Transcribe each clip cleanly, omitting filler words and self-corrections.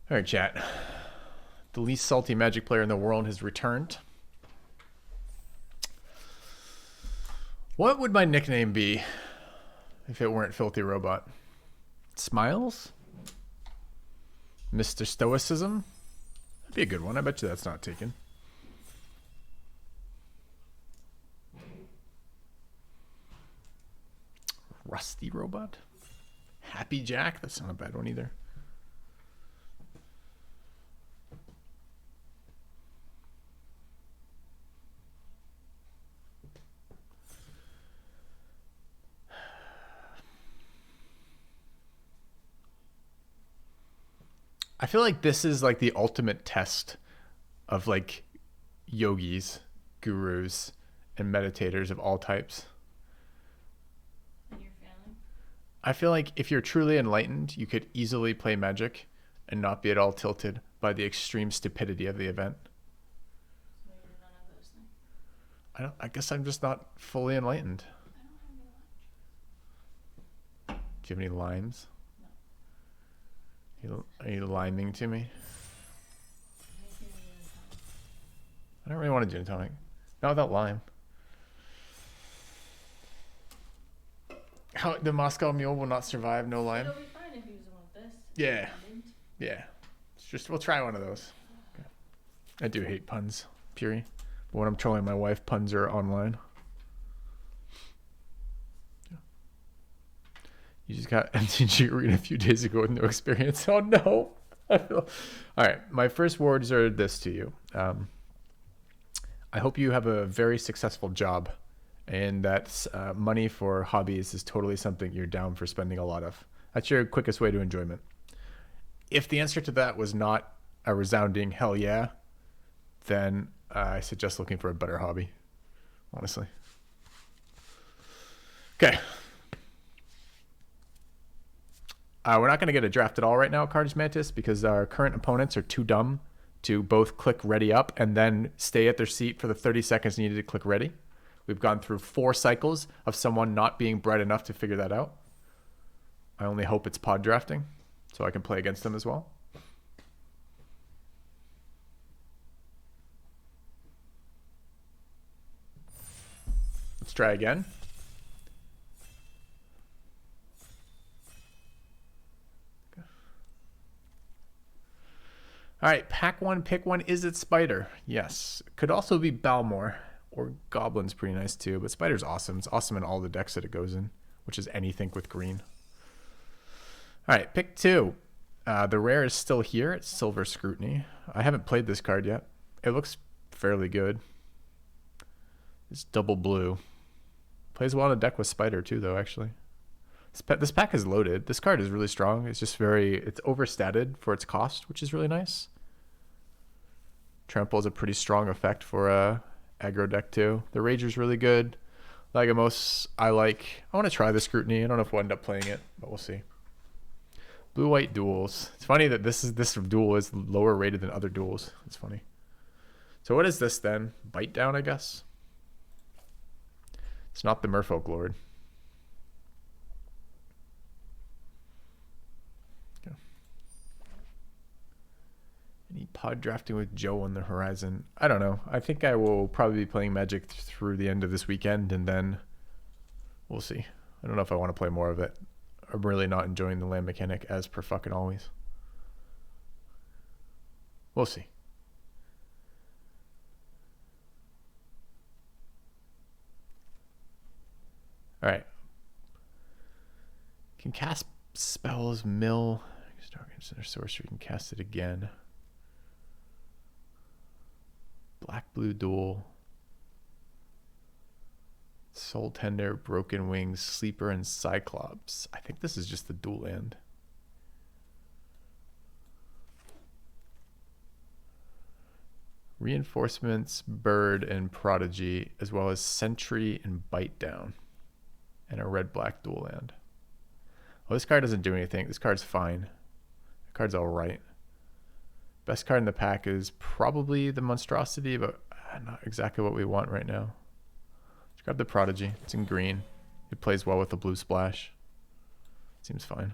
All right, chat. The least salty Magic player in the world has returned. What would my nickname be if it weren't FilthyRobot? Smiles? Mr. Stoicism? That'd be a good one. I bet you that's not taken. Rusty Robot? Happy Jack? That's not a bad one either. I feel like this is like the ultimate test of like yogis, gurus, and meditators of all types. And you're failing? I feel like if you're truly enlightened, you could easily play Magic and not be at all tilted by the extreme stupidity of the event. So you're none of those things. I guess I'm just not fully enlightened. I don't have any lunch. Do you have any limes? No. Are you liming to me? I think you're gonna tell. I don't really want to gin and tonic. Not without lime. How the Moscow Mule will not survive no lime? It'll be fine if you use one with this. Yeah. I didn't. Yeah. It's just we'll try one of those. Okay. I do hate puns, Puri. But when I'm trolling my wife, puns are online. Yeah. You just got MTG Arena a few days ago with no experience. Oh no. All right. My first words are this to you. I hope you have a very successful job and that money for hobbies is totally something you're down for spending a lot of. That's your quickest way to enjoyment. If the answer to that was not a resounding hell yeah, then I suggest looking for a better hobby, honestly. Okay. We're not going to get a draft at all right now, Cards Mantis, because our current opponents are too dumb to both click ready up and then stay at their seat for the 30 seconds needed to click ready. We've gone through 4 cycles of someone not being bright enough to figure that out. I only hope it's pod drafting so I can play against them as well. Let's try again. All right, pack one, pick one. Is it Spider? Yes. Could also be Balmor or Goblin's pretty nice too, but Spider's awesome. It's awesome in all the decks that it goes in, which is anything with green. All right, pick 2. The rare is still here. It's Silver Scrutiny. I haven't played this card yet. It looks fairly good. It's double blue. Plays well in a deck with Spider too, though, actually. This pack is loaded. This card is really strong. It's just it's overstated for its cost, which is really nice. Trample is a pretty strong effect for a aggro deck too. The Rager's really good. Lagomos, I like. I want to try the Scrutiny. I don't know if we'll end up playing it, but we'll see. Blue-white duels. It's funny that this duel is lower rated than other duels. It's funny. So what is this then? Bite down, I guess. It's not the Merfolk Lord. Any pod drafting with Joe on the horizon? I don't know. I think I will probably be playing Magic through the end of this weekend, and then we'll see. I don't know if I want to play more of it. I'm really not enjoying the land mechanic as per fucking always. We'll see. All right. Can cast spells, mill. Center sorcery. Can cast it again. Black blue duel. Soul Tender, Broken Wings, Sleeper, and Cyclops. I think this is just the dual land. Reinforcements, Bird, and Prodigy, as well as Sentry and Bite Down. And a red-black dual land. Well, this card doesn't do anything. This card's fine. The card's alright. Best card in the pack is probably the Monstrosity, but not exactly what we want right now. Let's grab the Prodigy. It's in green. It plays well with the blue splash. Seems fine.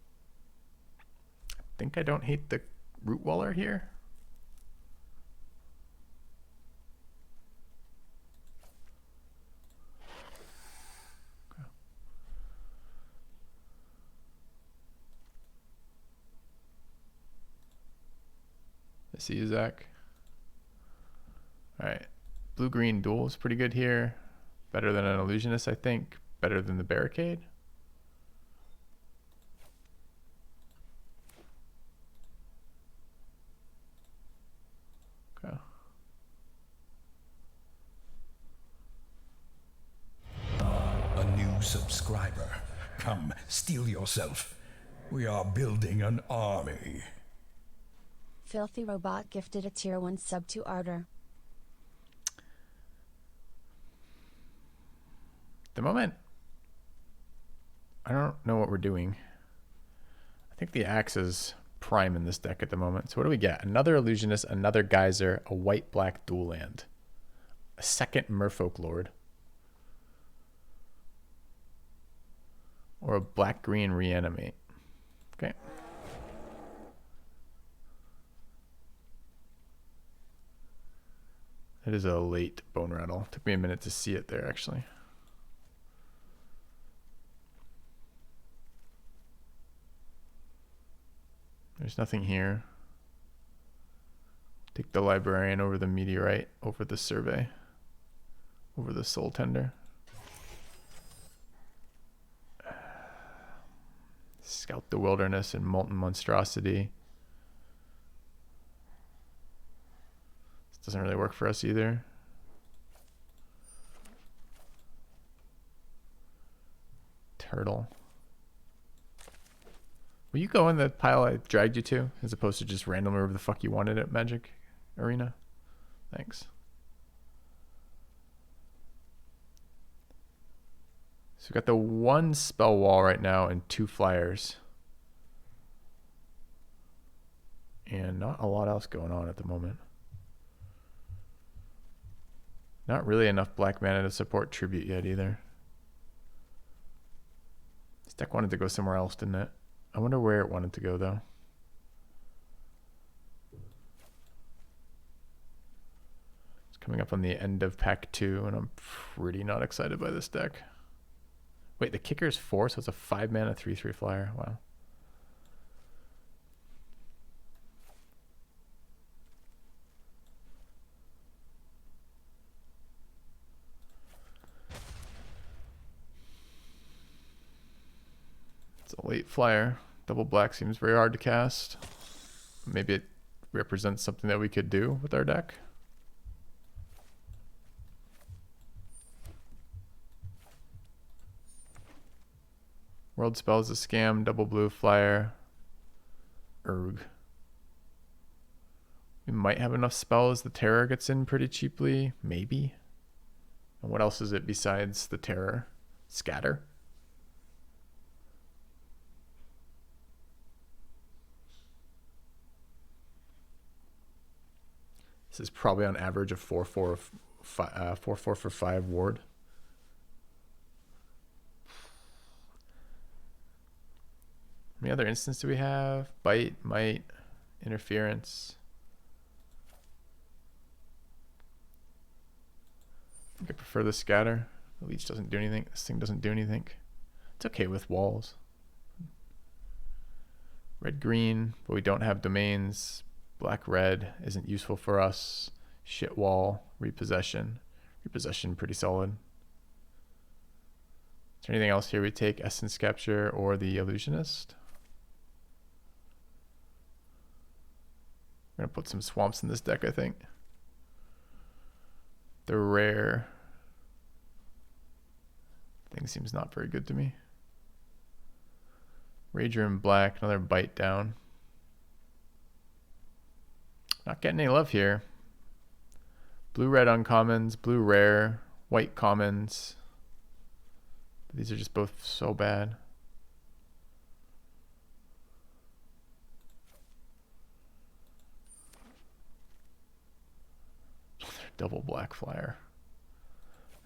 think I don't hate the Root Waller here. Okay. I see you, Zach. All right. Blue-green duel is pretty good here. Better than an Illusionist, I think. Better than the Barricade. Okay. A new subscriber. Come, steel yourself. We are building an army. FilthyRobot gifted a tier 1 sub to Ardor. At the moment, I don't know what we're doing. I think the axe is prime in this deck at the moment. So what do we get? Another Illusionist, another Geyser, a white-black dual land, a second Merfolk Lord, or a black-green Reanimate. Okay. That is a late Bone Rattle. Took me a minute to see it there, actually. There's nothing here. Take the Librarian over the Meteorite, over the Survey, over the Soul Tender. Scout the Wilderness and Molten Monstrosity. This doesn't really work for us either. Turtle. Will you go in the pile I dragged you to, as opposed to just randomly wherever the fuck you wanted at Magic Arena? Thanks. So we've got the 1 spell wall right now and 2 flyers. And not a lot else going on at the moment. Not really enough black mana to support Tribute yet either. This deck wanted to go somewhere else, didn't it? I wonder where it wanted to go, though. It's coming up on the end of pack 2, and I'm pretty not excited by this deck. Wait, the kicker is 4, so it's a 5 mana 3/3 flyer. Wow. It's a late flyer. Double black seems very hard to cast. Maybe it represents something that we could do with our deck. World Spell is a scam. Double blue flyer. Urg. We might have enough spells. The Terror gets in pretty cheaply. Maybe. And what else is it besides the Terror? Scatter. This is probably on average a 4/4 for 5 ward. How many other instances do we have? Bite, Might, Interference. I think I prefer the Scatter. The Leech doesn't do anything. This thing doesn't do anything. It's okay with walls. Red, green, but we don't have domains. Black, red isn't useful for us. Shit wall, repossession. Repossession, pretty solid. Is there anything else here we take? Essence Capture or the Illusionist? We're going to put some swamps in this deck, I think. The rare thing seems not very good to me. Rager in black, another bite down. Not getting any love here. Blue-red uncommons, blue-rare, white commons. These are just both so bad. Double black flyer.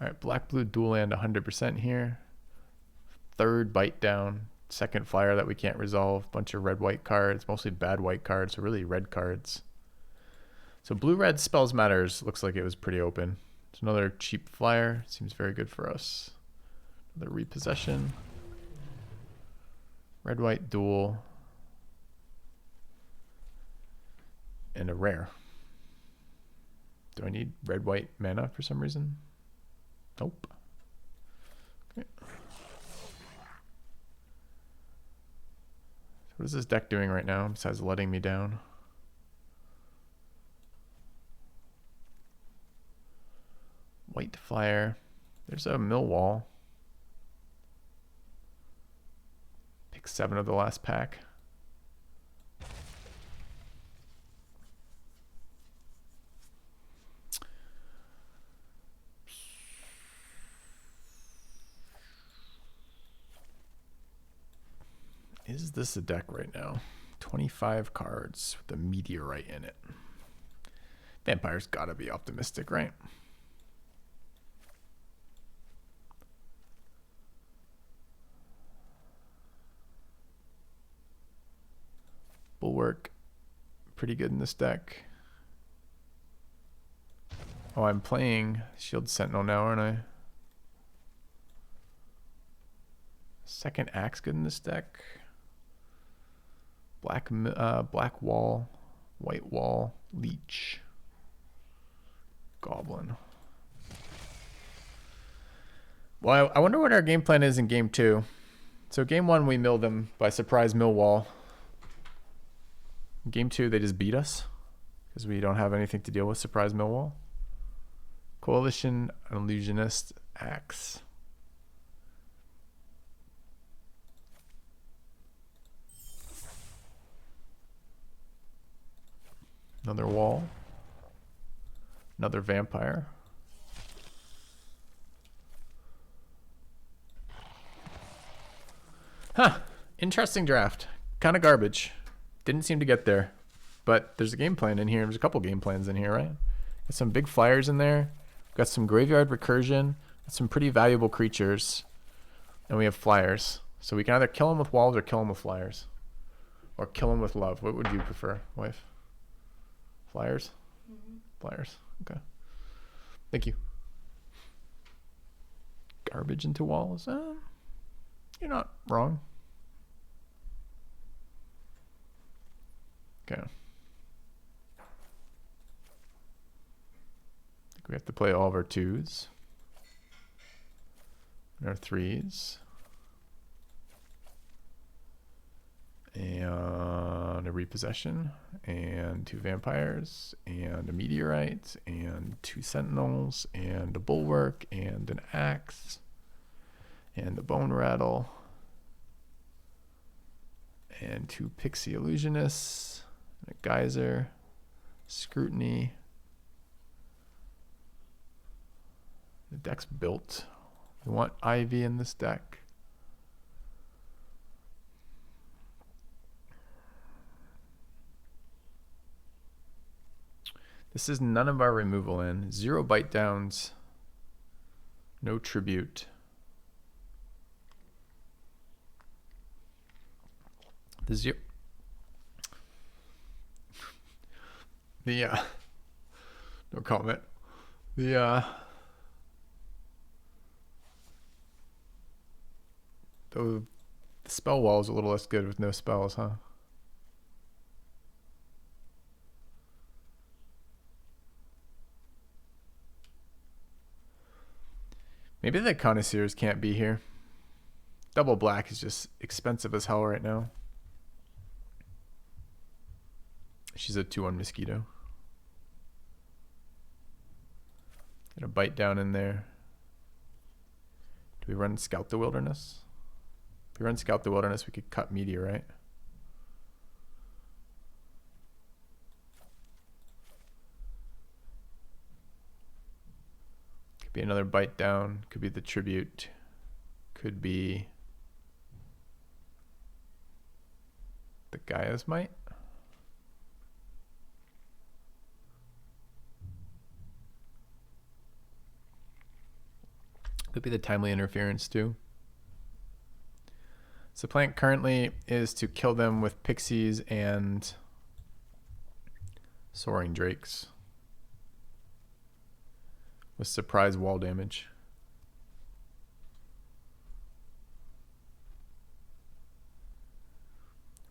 All right, black-blue dual land 100% here. Third bite down. second flyer that we can't resolve. Bunch of red-white cards, mostly bad white cards, so really red cards. So blue-red spells matters looks like it was pretty open. It's another cheap flyer. Seems very good for us. Another repossession. Red-white duel. And a rare. Do I need red-white mana for some reason? Nope. Okay. What is this deck doing right now besides letting me down? White flyer. There's a Millwall. Pick 7 of the last pack. Is this a deck right now? 25 cards with a meteorite in it. Vampire's gotta be optimistic, right? Bulwark, pretty good in this deck. Oh, I'm playing Shield Sentinel now, aren't I? Second Axe good in this deck. Black wall, white wall, leech, goblin. Well, I wonder what our game plan is in game 2. So game 1 we milled them by surprise Millwall. Game 2 they just beat us because we don't have anything to deal with surprise Millwall. Coalition, Illusionist, Axe. Another wall. Another vampire. Huh. Interesting draft. Kind of garbage. Didn't seem to get there. But there's a game plan in here. There's a couple game plans in here, right? Got some big flyers in there. Got some graveyard recursion. Got some pretty valuable creatures. And we have flyers. So we can either kill them with walls or kill them with flyers. Or kill them with love. What would you prefer, wife? Flyers? Mm-hmm. Flyers. Okay. Thank you. Garbage into walls? You're not wrong. Okay. I think we have to play all of our 2s. And our 3s. And a repossession, and 2 vampires, and a meteorite, and 2 sentinels, and a bulwark, and an axe, and a bone rattle, and 2 pixie illusionists, and a geyser, scrutiny. The deck's built. We want Ivy in this deck. This is none of our removal in. 0 bite downs. No tribute. The zero. No comment. The spell wall is a little less good with no spells, huh? Maybe the connoisseurs can't be here. Double black is just expensive as hell right now. She's a 2-1 mosquito. Get a bite down in there. Do we run Scout the Wilderness? If we run Scout the Wilderness, we could cut Meteorite. Could be another bite down. Could be the Tribute. Could be the Gaia's Might. Could be the Timely Interference too. So the plan currently is to kill them with pixies and soaring drakes with surprise wall damage.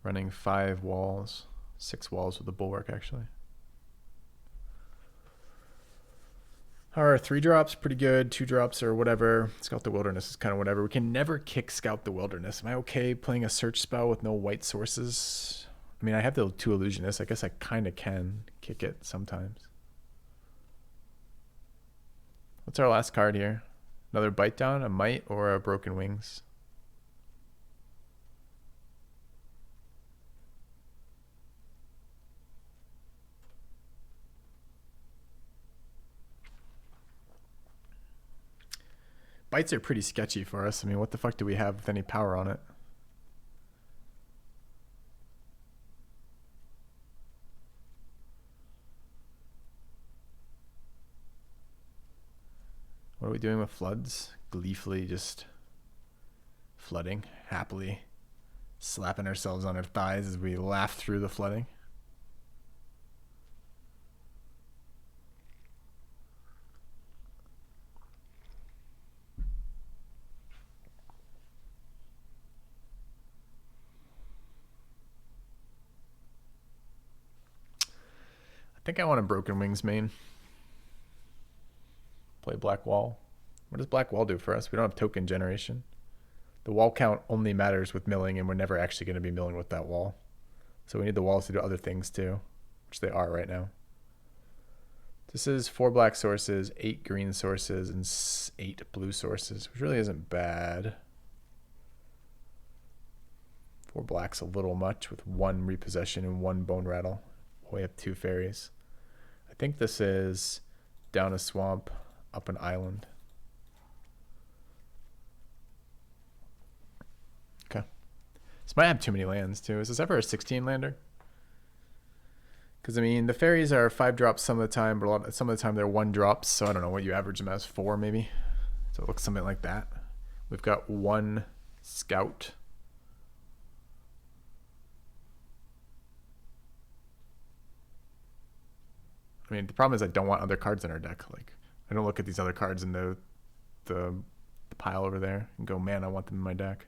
Running 5 walls, 6 walls with a bulwark actually. Our 3 drops pretty good, 2 drops or whatever. Scout the Wilderness is kind of whatever. We can never kick Scout the Wilderness. Am I okay playing a search spell with no white sources? I mean, I have the 2 Illusionists. I guess I kind of can kick it sometimes. What's our last card here? Another Bite Down, a Might, or a Broken Wings? Bites are pretty sketchy for us. I mean, what the fuck do we have with any power on it? What are we doing with floods? Gleefully just flooding, happily slapping ourselves on our thighs as we laugh through the flooding. I think I want a Broken Wings main. Play Black Wall. What does Black Wall do for us? We don't have token generation. The wall count only matters with milling, and we're never actually going to be milling with that wall. So we need the walls to do other things too, which they are right now. This is 4 black sources, 8 green sources, and 8 blue sources, which really isn't bad. 4 black's a little much with 1 repossession and 1 bone rattle. We have 2 fairies. I think this is down a swamp, up an island. Okay. This might have too many lands too. Is this ever a 16 lander? Because I mean, the fairies are 5 drops some of the time, but some of the time they're 1 drops. So I don't know what you average them as, 4 maybe. So it looks something like that. We've got 1 scout. I mean, the problem is I don't want other cards in our deck. Like, I don't look at these other cards in the pile over there and go, man, I want them in my deck.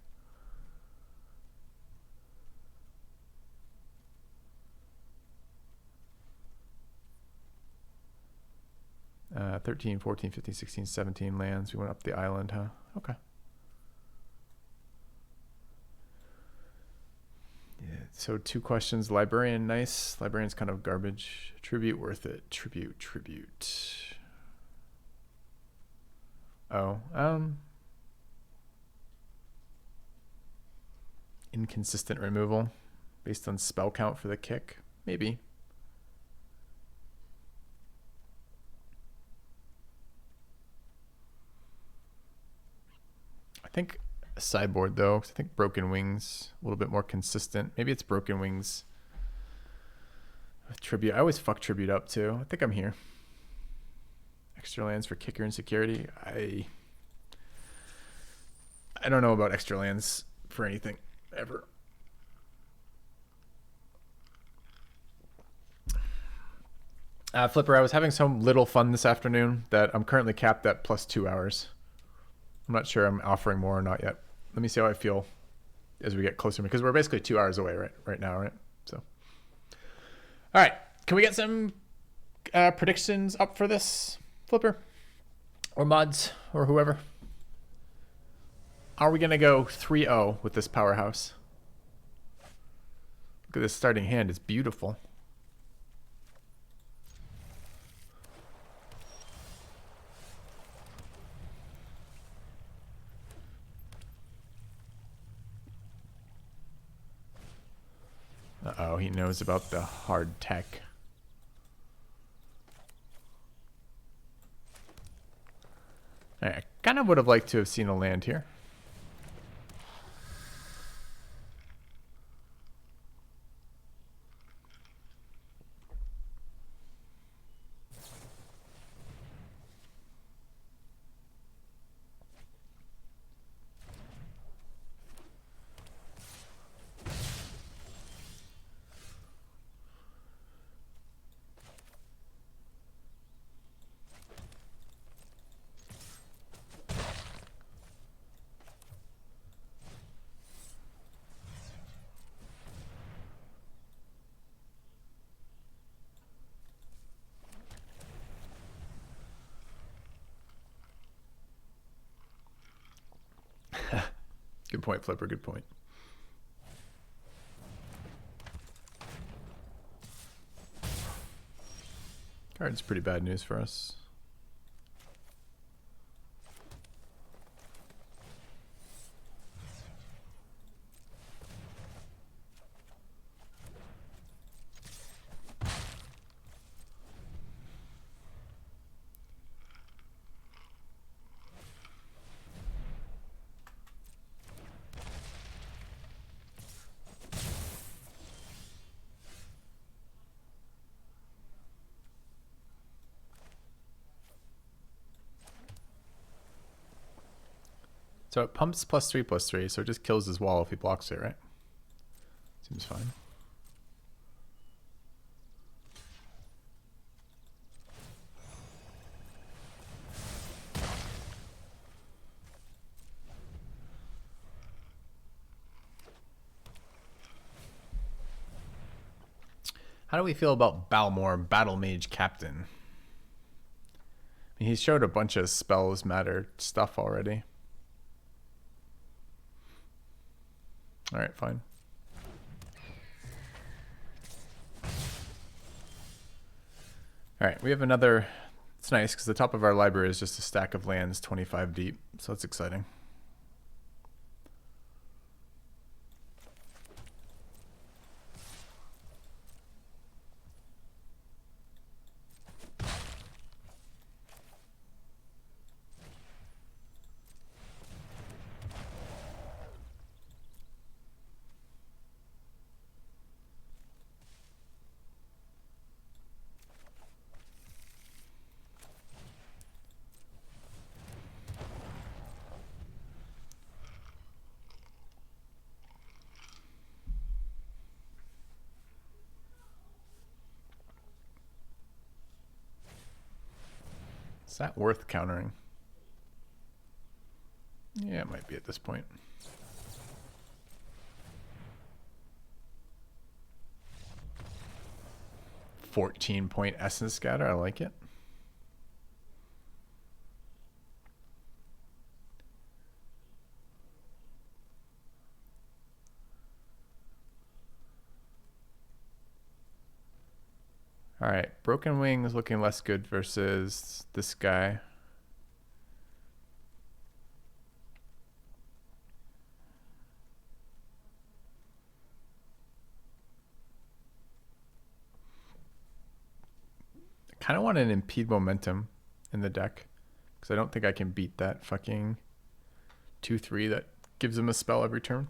Uh, 13, 14, 15, 16, 17 lands. We went up the island, huh? Okay. Yeah, so 2 questions. Librarian, nice. Librarian's kind of garbage. Tribute, worth it. Tribute. Oh, inconsistent removal based on spell count for the kick. Maybe. I think sideboard though, 'cause I think Broken Wings a little bit more consistent. Maybe it's Broken Wings with Tribute. I always fuck Tribute up too. I think I'm here. Extra lands for kicker and security. I don't know about extra lands for anything ever. Flipper, I was having some little fun this afternoon that I'm currently capped at +2 hours. I'm not sure I'm offering more or not yet. Let me see how I feel as we get closer, because we're basically 2 hours away right now, right? So, all right, can we get some predictions up for this, Flipper, or mods, or whoever? Are we gonna go 3-0 with this powerhouse? Look at this starting hand; it's beautiful. Uh-oh, he knows about the hard tech. I kind of would have liked to have seen a land here. Good point, Flipper. Good point. Card's pretty bad news for us. So it pumps +3/+3, so it just kills his wall if he blocks it, right? Seems fine. How do we feel about Balmor, Battle Mage Captain? I mean, he showed a bunch of spells matter stuff already. All right, fine. All right, we have another. It's nice because the top of our library is just a stack of lands 25 deep, so that's exciting. Is that worth countering? Yeah, it might be at this point. "14-point Essence Scatter," I like it. All right, Broken Wings looking less good versus this guy. I kind of want an impede momentum in the deck because I don't think I can beat that fucking 2/3 that gives him a spell every turn.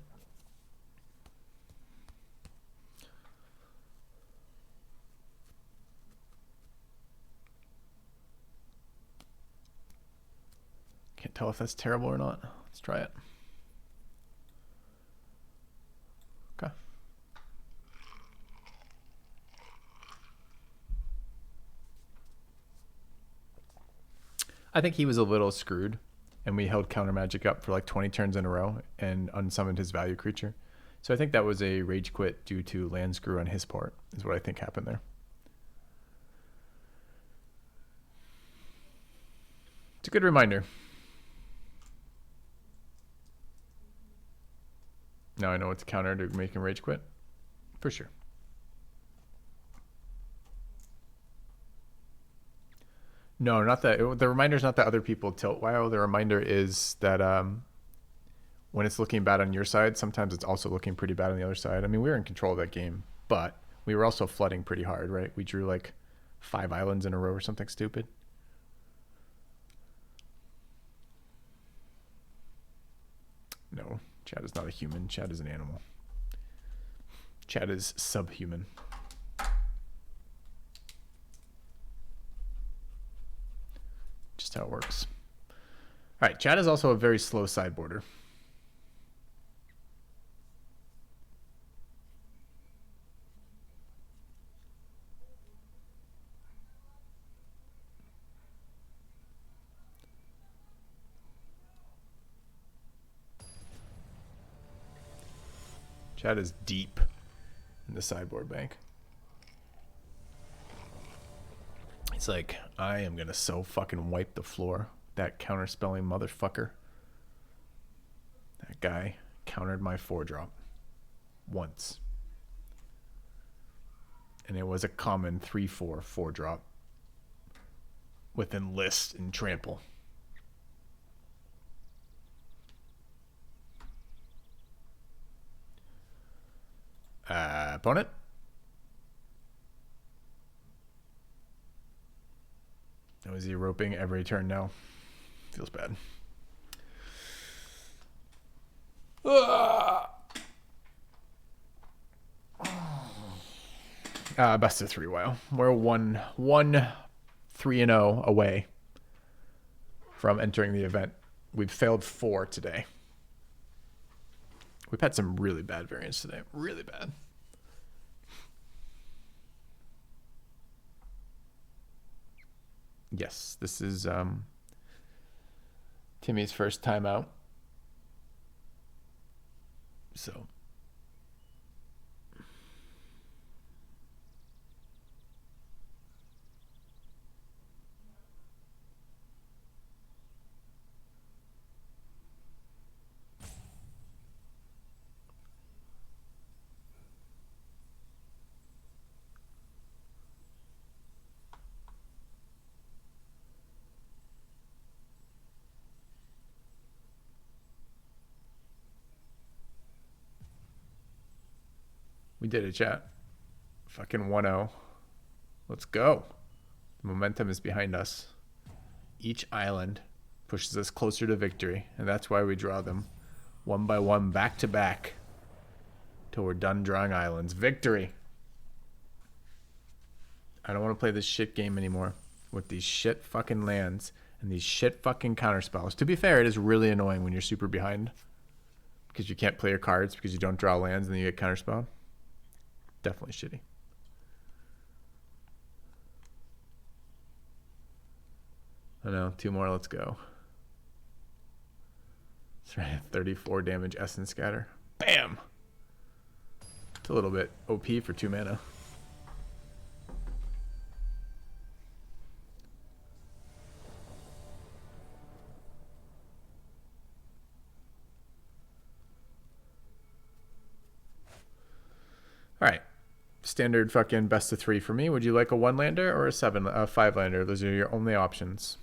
Can't tell if that's terrible or not. Let's try it. Okay. I think he was a little screwed, and we held counter magic up for like 20 turns in a row and unsummoned his value creature. So I think that was a rage quit due to land screw on his part, is what I think happened there. It's a good reminder. Now I know what to counter to make him rage quit. For sure. No, not that. The reminder's not that other people tilt WoW. The reminder is that when it's looking bad on your side, sometimes it's also looking pretty bad on the other side. I mean, we were in control of that game, but we were also flooding pretty hard, right? We drew like 5 islands in a row or something stupid. No, Chad is not a human. Chad is an animal. Chad is subhuman. Just how it works. All right, Chad is also a very slow sideboarder. Chad is deep in the sideboard bank. He's like, I am gonna so fucking wipe the floor. That counterspelling motherfucker. That guy countered my 4-drop once. And it was a common 3/4 4-drop with enlist and trample. Opponent. Oh, is he roping every turn now? Feels bad. Best of 3. Wow, we're 3-0 away from entering the event. We've failed 4 today. We've had some really bad variants today. Really bad. Yes, this is Timmy's first time out. So we did it, chat. Fucking 1-0. Let's go. The momentum is behind us. Each island pushes us closer to victory, and that's why we draw them one by one, back to back, till we're done drawing islands. Victory. I don't want to play this shit game anymore with these shit fucking lands and these shit fucking counterspells. To be fair, it is really annoying when you're super behind because you can't play your cards because you don't draw lands and then you get counterspelled. Definitely shitty. I know, 2 more, let's go. That's right, 34 damage Essence Scatter. Bam! It's a little bit OP for 2 mana. All right. Standard fucking best of 3 for me. Would you like a 1-lander or a 5-lander? Those are your only options.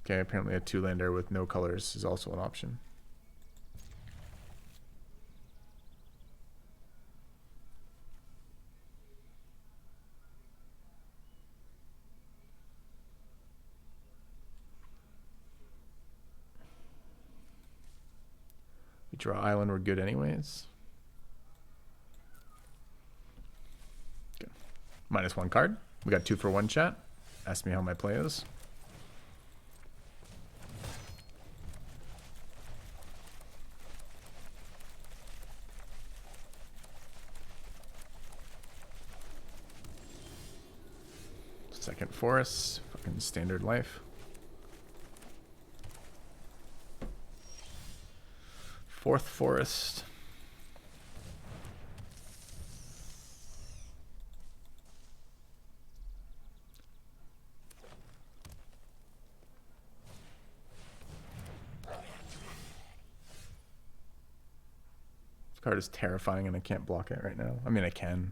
Okay, apparently a 2-lander with no colors is also an option. We draw island, we're good anyways. Good. -1 card. We got 2 for 1, chat. Ask me how my play is. Second forest, fucking standard life. Fourth forest. This card is terrifying and I can't block it right now. I mean, I can.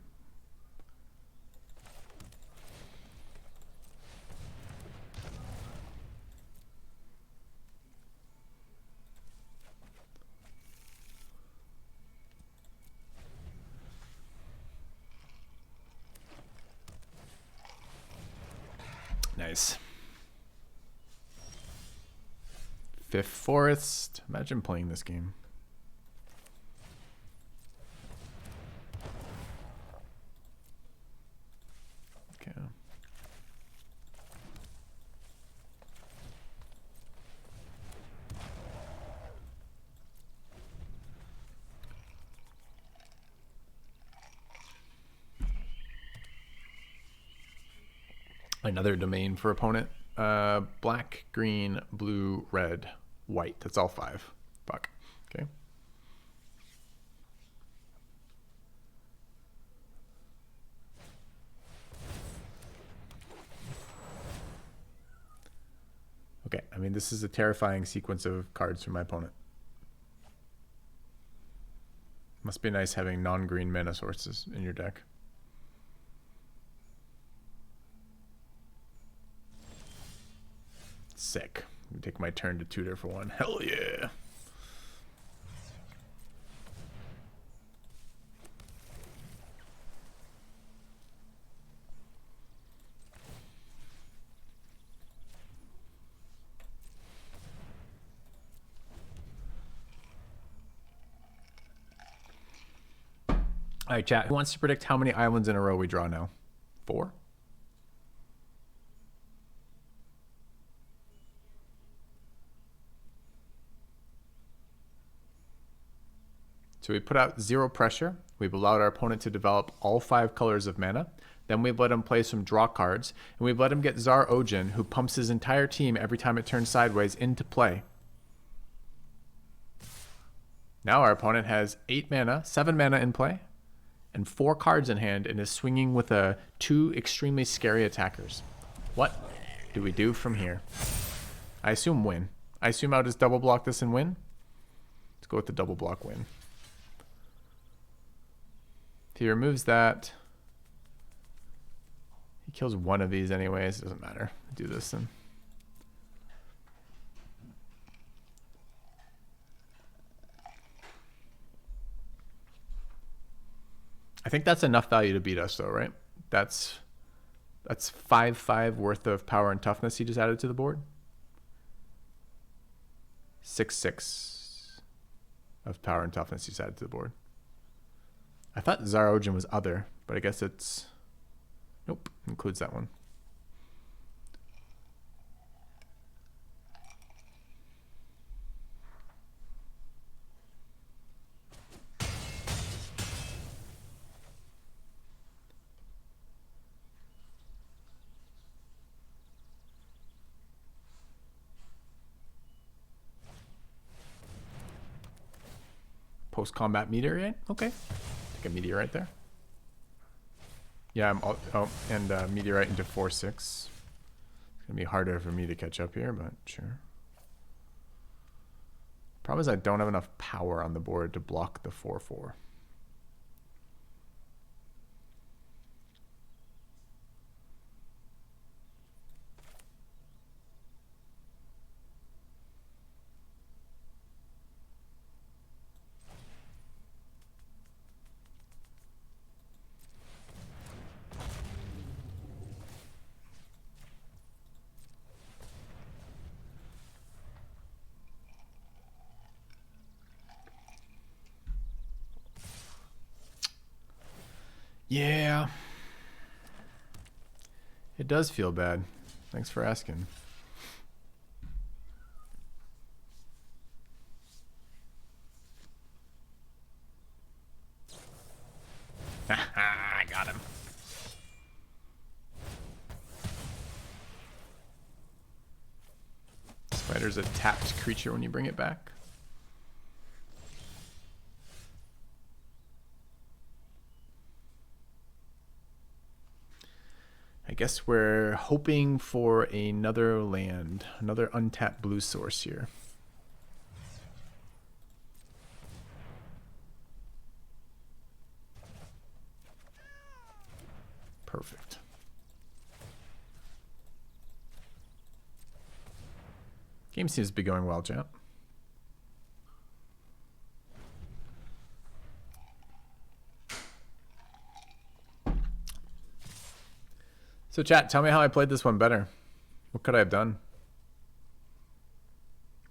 Nice. Fifth forest. Imagine playing this game. Okay. Another domain for opponent. Black, green, blue, red, white. That's all 5. Fuck. Okay. Okay, I mean, this is a terrifying sequence of cards from my opponent. Must be nice having non-green mana sources in your deck. Sick. Let me take my turn to tutor for one. Hell yeah. All right, chat. Who wants to predict how many islands in a row we draw now? 4? So we put out 0 pressure. We've allowed our opponent to develop all 5 colors of mana. Then we've let him play some draw cards. And we've let him get Zar Ojin, who pumps his entire team every time it turns sideways, into play. Now our opponent has 8 mana, 7 mana in play, and 4 cards in hand, and is swinging with 2 extremely scary attackers. What do we do from here? I assume win. I assume I'll just double block this and win. Let's go with the double block win. If he removes that, he kills one of these anyways. It doesn't matter. Do this then. I think that's enough value to beat us though, right? That's 5/5 worth of power and toughness he just added to the board. 6/6 of power and toughness he's added to the board. I thought Zar Ojin was other, but I guess it's... Nope, includes that one. Post-combat meteorite? Okay. Take a meteorite there. Yeah, and meteorite into 4/6. It's gonna be harder for me to catch up here, but sure. Problem is I don't have enough power on the board to block the 4/4. Yeah. It does feel bad. Thanks for asking. I got him. Spider's a tapped creature when you bring it back. I guess we're hoping for another land, another untapped blue source here. Perfect. Game seems to be going well, chat. So chat, tell me how I played this one better. What could I have done?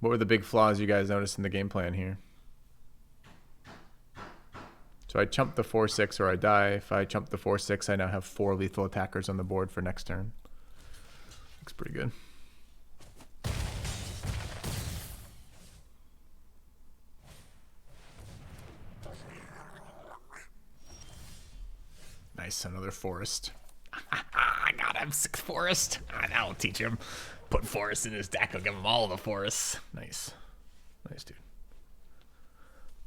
What were the big flaws you guys noticed in the game plan here? So I chump the 4/6 or I die. If I chump the 4/6, I now have 4 lethal attackers on the board for next turn. Looks pretty good. Nice, another forest. I got him, 6 forest. That'll teach him. Put forest in his deck. I'll give him all the forests. Nice. Nice, dude.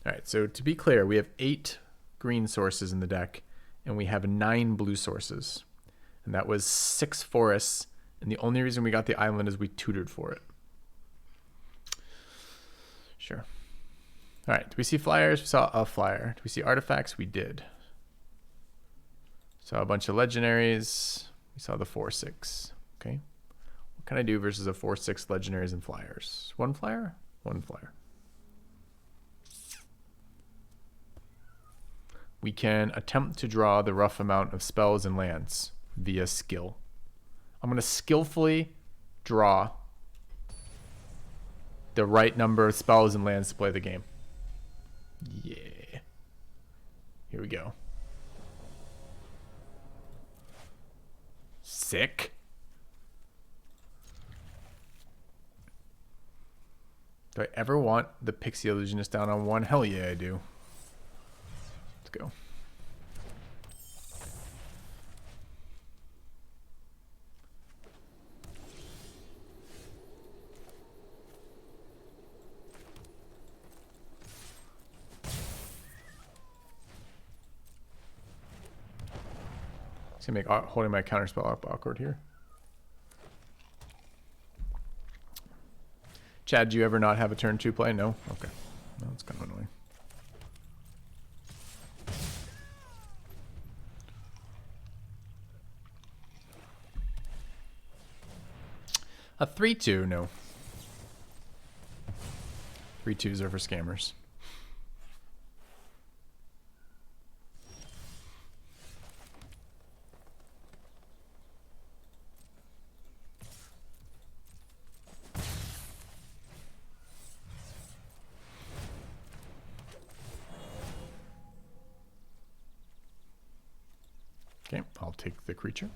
All right, so to be clear, we have 8 green sources in the deck, and we have 9 blue sources. And that was 6 forests, and the only reason we got the island is we tutored for it. Sure. All right. Do we see flyers? We saw a flyer. Do we see artifacts? We did. Saw a bunch of legendaries. We saw the 4/6. Okay. What can I do versus a 4/6 legendaries and flyers? One flyer? One flyer. We can attempt to draw the rough amount of spells and lands via skill. I'm going to skillfully draw the right number of spells and lands to play the game. Yeah. Here we go. Sick. Do I ever want the Pixie Illusionist down on 1? Hell yeah, I do. Let's go. It's gonna make holding my counterspell up awkward here. Chad, do you ever not have a turn 2 play? No? Okay. No, it's kind of annoying. A 3/2, no. 3/2s are for scammers. Okay, I'll take the creature.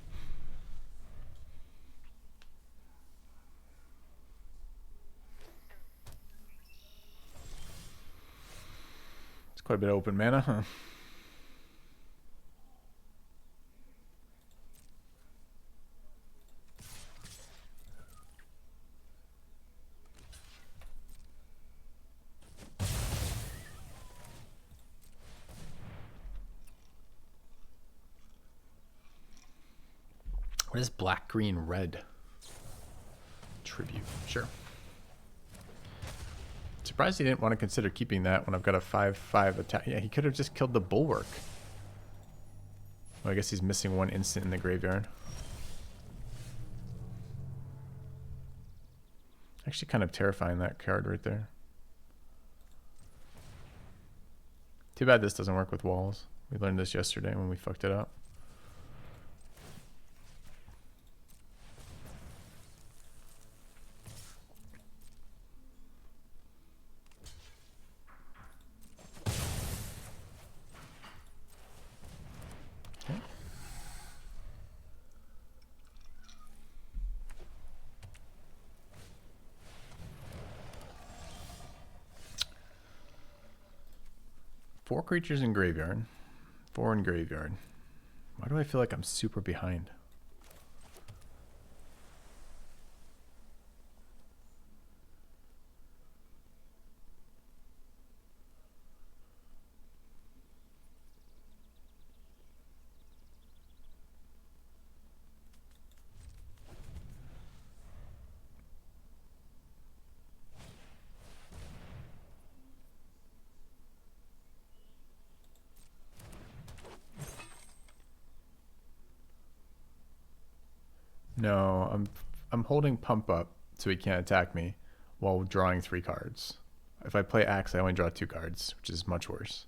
It's quite a bit of open mana, huh? What is black, green, red? Tribute. Sure. Surprised he didn't want to consider keeping that when I've got a 5/5 attack. Yeah, he could have just killed the bulwark. Well, I guess he's missing one instant in the graveyard. Actually kind of terrifying, that card right there. Too bad this doesn't work with walls. We learned this yesterday when we fucked it up. Okay. Four creatures in graveyard. 4 in graveyard. Why do I feel like I'm super behind? No, I'm holding pump up so he can't attack me while drawing 3 cards. If I play axe, I only draw 2 cards, which is much worse.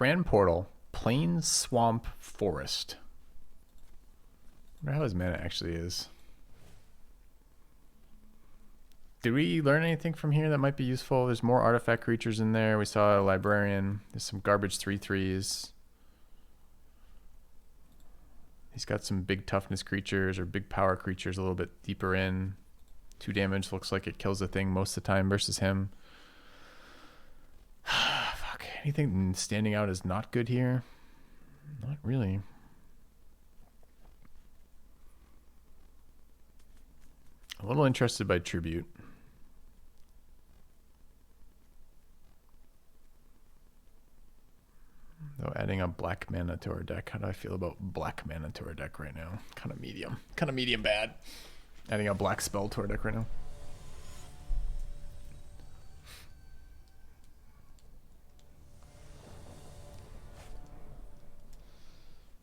Cran Portal, Plain Swamp Forest. I wonder how his mana actually is. Did we learn anything from here that might be useful? There's more artifact creatures in there. We saw a librarian. There's some garbage 3/3s. He's got some big toughness creatures or big power creatures a little bit deeper in. 2 damage looks like it kills the thing most of the time versus him. Fuck. Anything standing out is not good here? Not really. A little interested by Tribute. Though adding a black mana to our deck. How do I feel about black mana to our deck right now? Kind of medium. Kind of medium bad. Adding a black spell to our deck right now.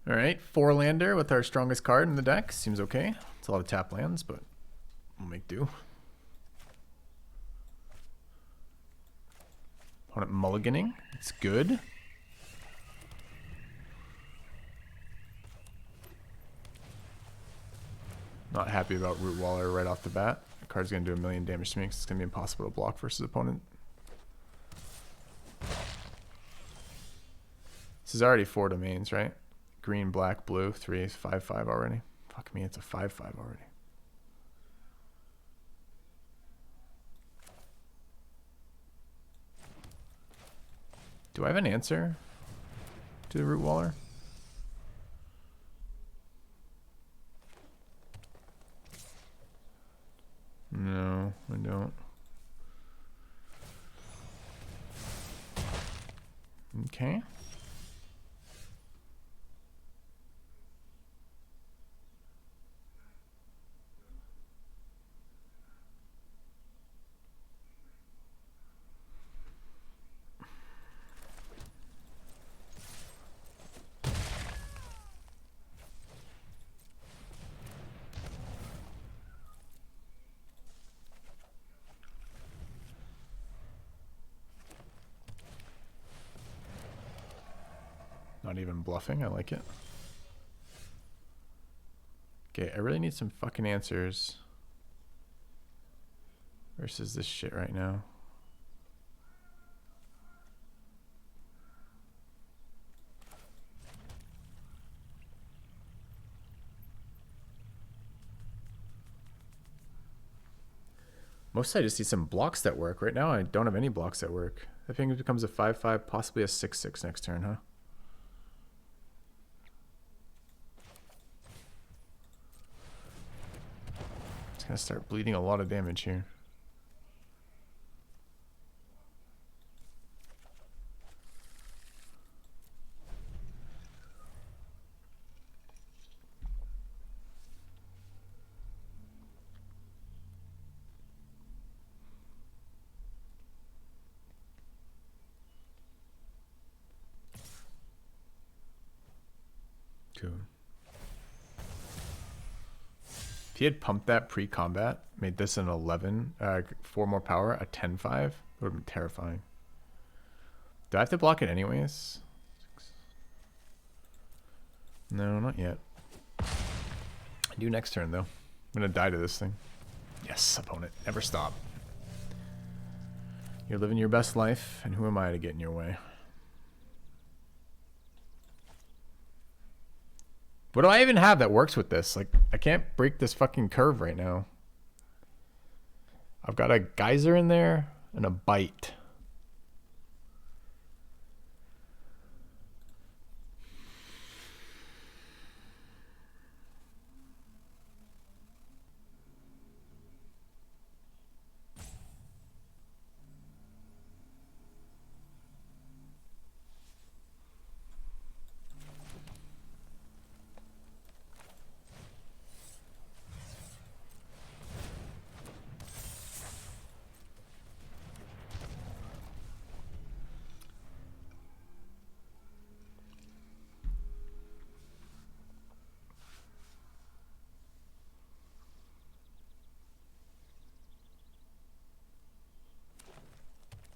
Alright, 4-lander with our strongest card in the deck. Seems okay. It's a lot of tap lands, but we'll make do. Opponent mulliganing. It's good. Not happy about Root Waller right off the bat. The card's going to do 1,000,000 damage to me because it's going to be impossible to block versus opponent. This is already 4 domains, right? Green, black, blue, 3 is 5/5 already. Fuck me, it's a 5/5 already. Do I have an answer to the Root Waller? No, I don't. Okay. Not even bluffing. I like it. Okay, I really need some fucking answers versus this shit right now. Mostly I just need some blocks that work. Right now I don't have any blocks that work. I think it becomes a 5/5, possibly a 6/6 next turn, huh? Gonna start bleeding a lot of damage here. Cool. If he had pumped that pre-combat, made this an 11, 4 more power, a 10/5, it would have been terrifying. Do I have to block it anyways? No, not yet. I do next turn though. I'm gonna die to this thing. Yes, opponent, never stop. You're living your best life, and who am I to get in your way? What do I even have that works with this? Like, I can't break this fucking curve right now. I've got a geyser in there and a bite.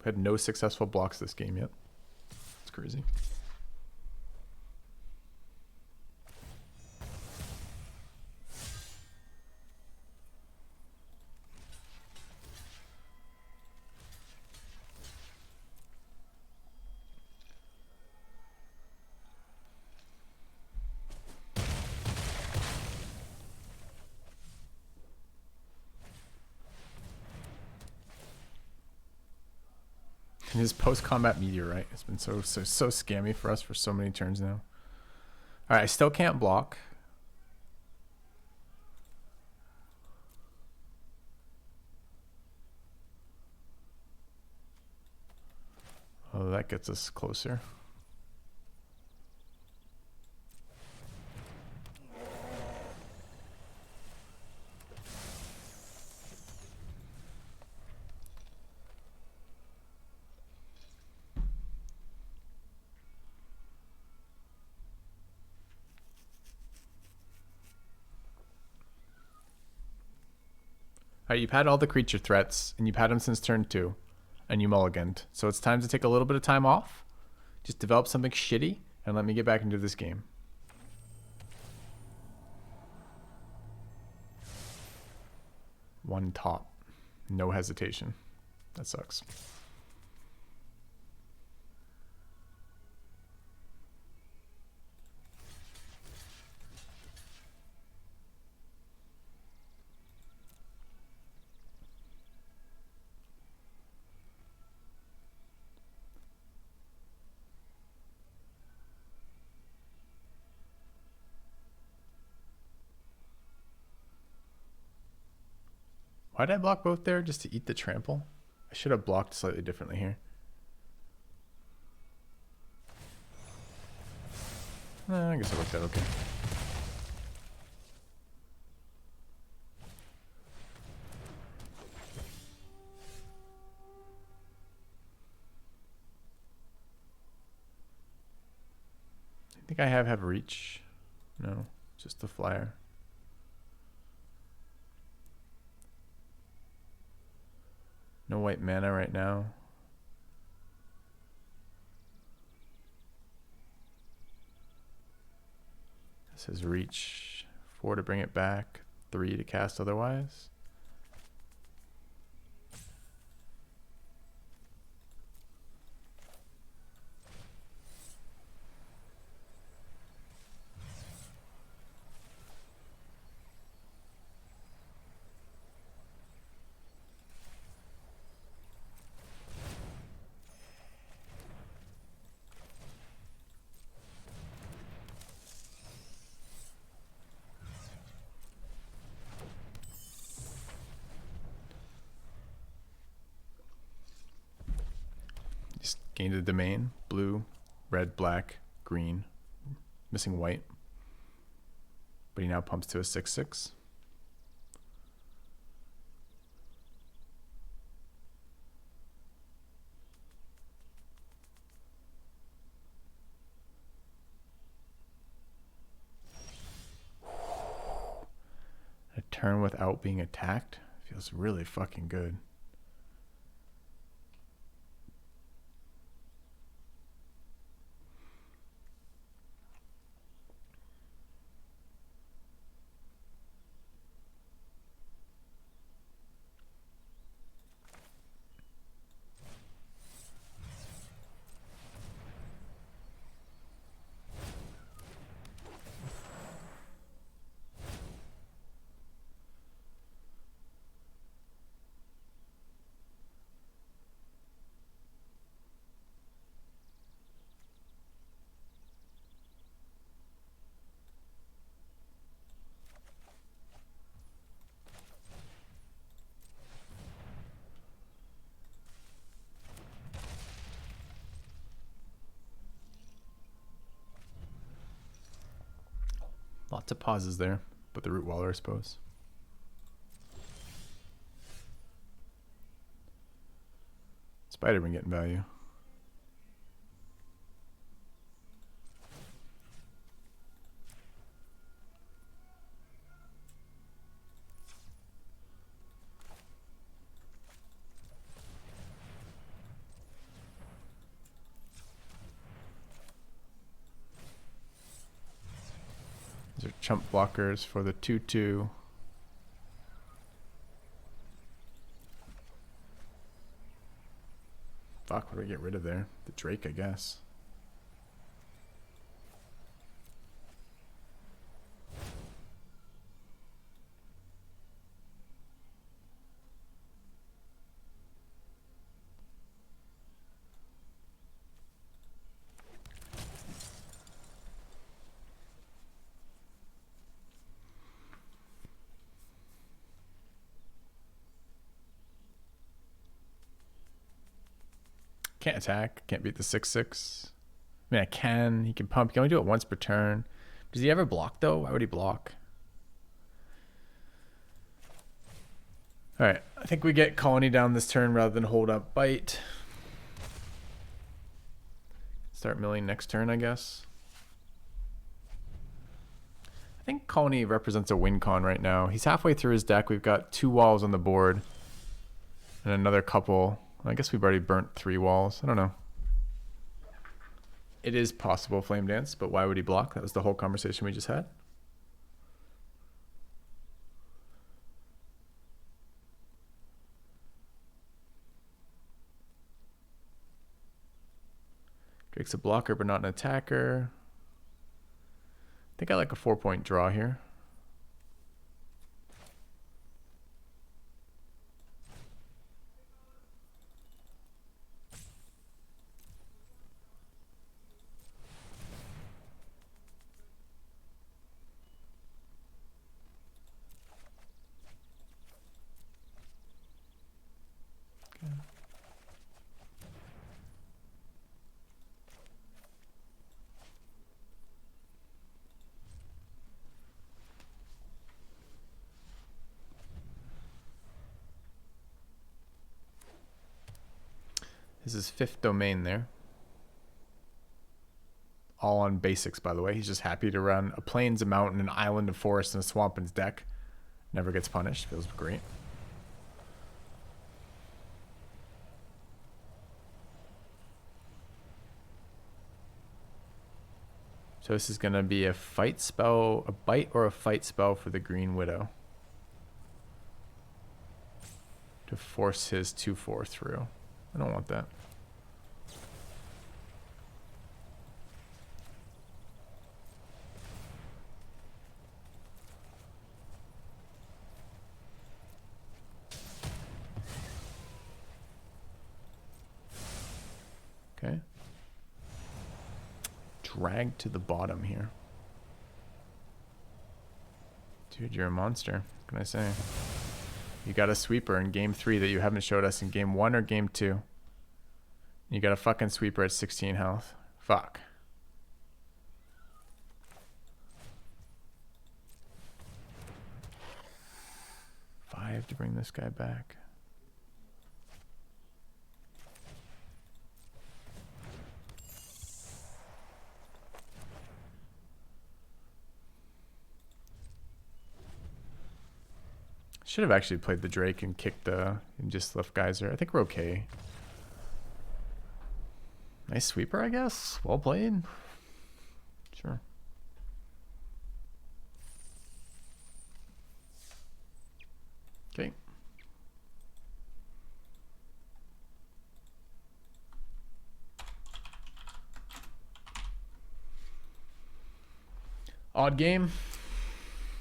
Had no successful blocks this game yet. It's crazy. And his post-combat meteorite has been so scammy for us for so many turns now. All right, I still can't block. Oh, that gets us closer. Alright, you've had all the creature threats, and you've had them since turn 2, and you mulliganed. So it's time to take a little bit of time off, just develop something shitty, and let me get back into this game. One top. No hesitation. That sucks. Why did I block both there? Just to eat the trample? I should have blocked slightly differently here. I guess it worked out okay. I think I have reach. No, just the flyer. No white mana right now. This is reach. 4 to bring it back. 3 to cast otherwise. Just gained a domain. Blue, red, black, green. Missing white. But he now pumps to a 6/6. A turn without being attacked feels really fucking good. Lots of pauses there, but the root waller, I suppose. Spider been getting value. These are chump blockers for the 2/2. Fuck, what do we get rid of there? The Drake, I guess. Can't attack. Can't beat the 6/6. I mean, I can. He can pump. He can only do it once per turn. Does he ever block, though? Why would he block? All right. I think we get Colony down this turn rather than hold up Bite. Start milling next turn, I guess. I think Colony represents a win con right now. He's halfway through his deck. We've got 2 walls on the board. And another couple. I guess we've already burnt 3 walls. I don't know. It is possible Flame Dance, but why would he block? That was the whole conversation we just had. Drake's a blocker, but not an attacker. I think I like a 4-point draw here. This is 5th domain there. All on basics, by the way. He's just happy to run a plains, a mountain, an island, a forest, and a swamp in his deck. Never gets punished. Feels great. So this is going to be a fight spell, a bite or a fight spell for the Green Widow. To force his 2/4 through. I don't want that. Okay. Dragged to the bottom here. Dude, you're a monster. What can I say? You got a sweeper in game 3 that you haven't showed us in game 1 or game 2. You got a fucking sweeper at 16 health. Fuck. Five to bring this guy back. Should have actually played the Drake and kicked the and just left Geyser. I think we're okay. Nice sweeper, I guess. Well played. Sure. Okay. Odd game.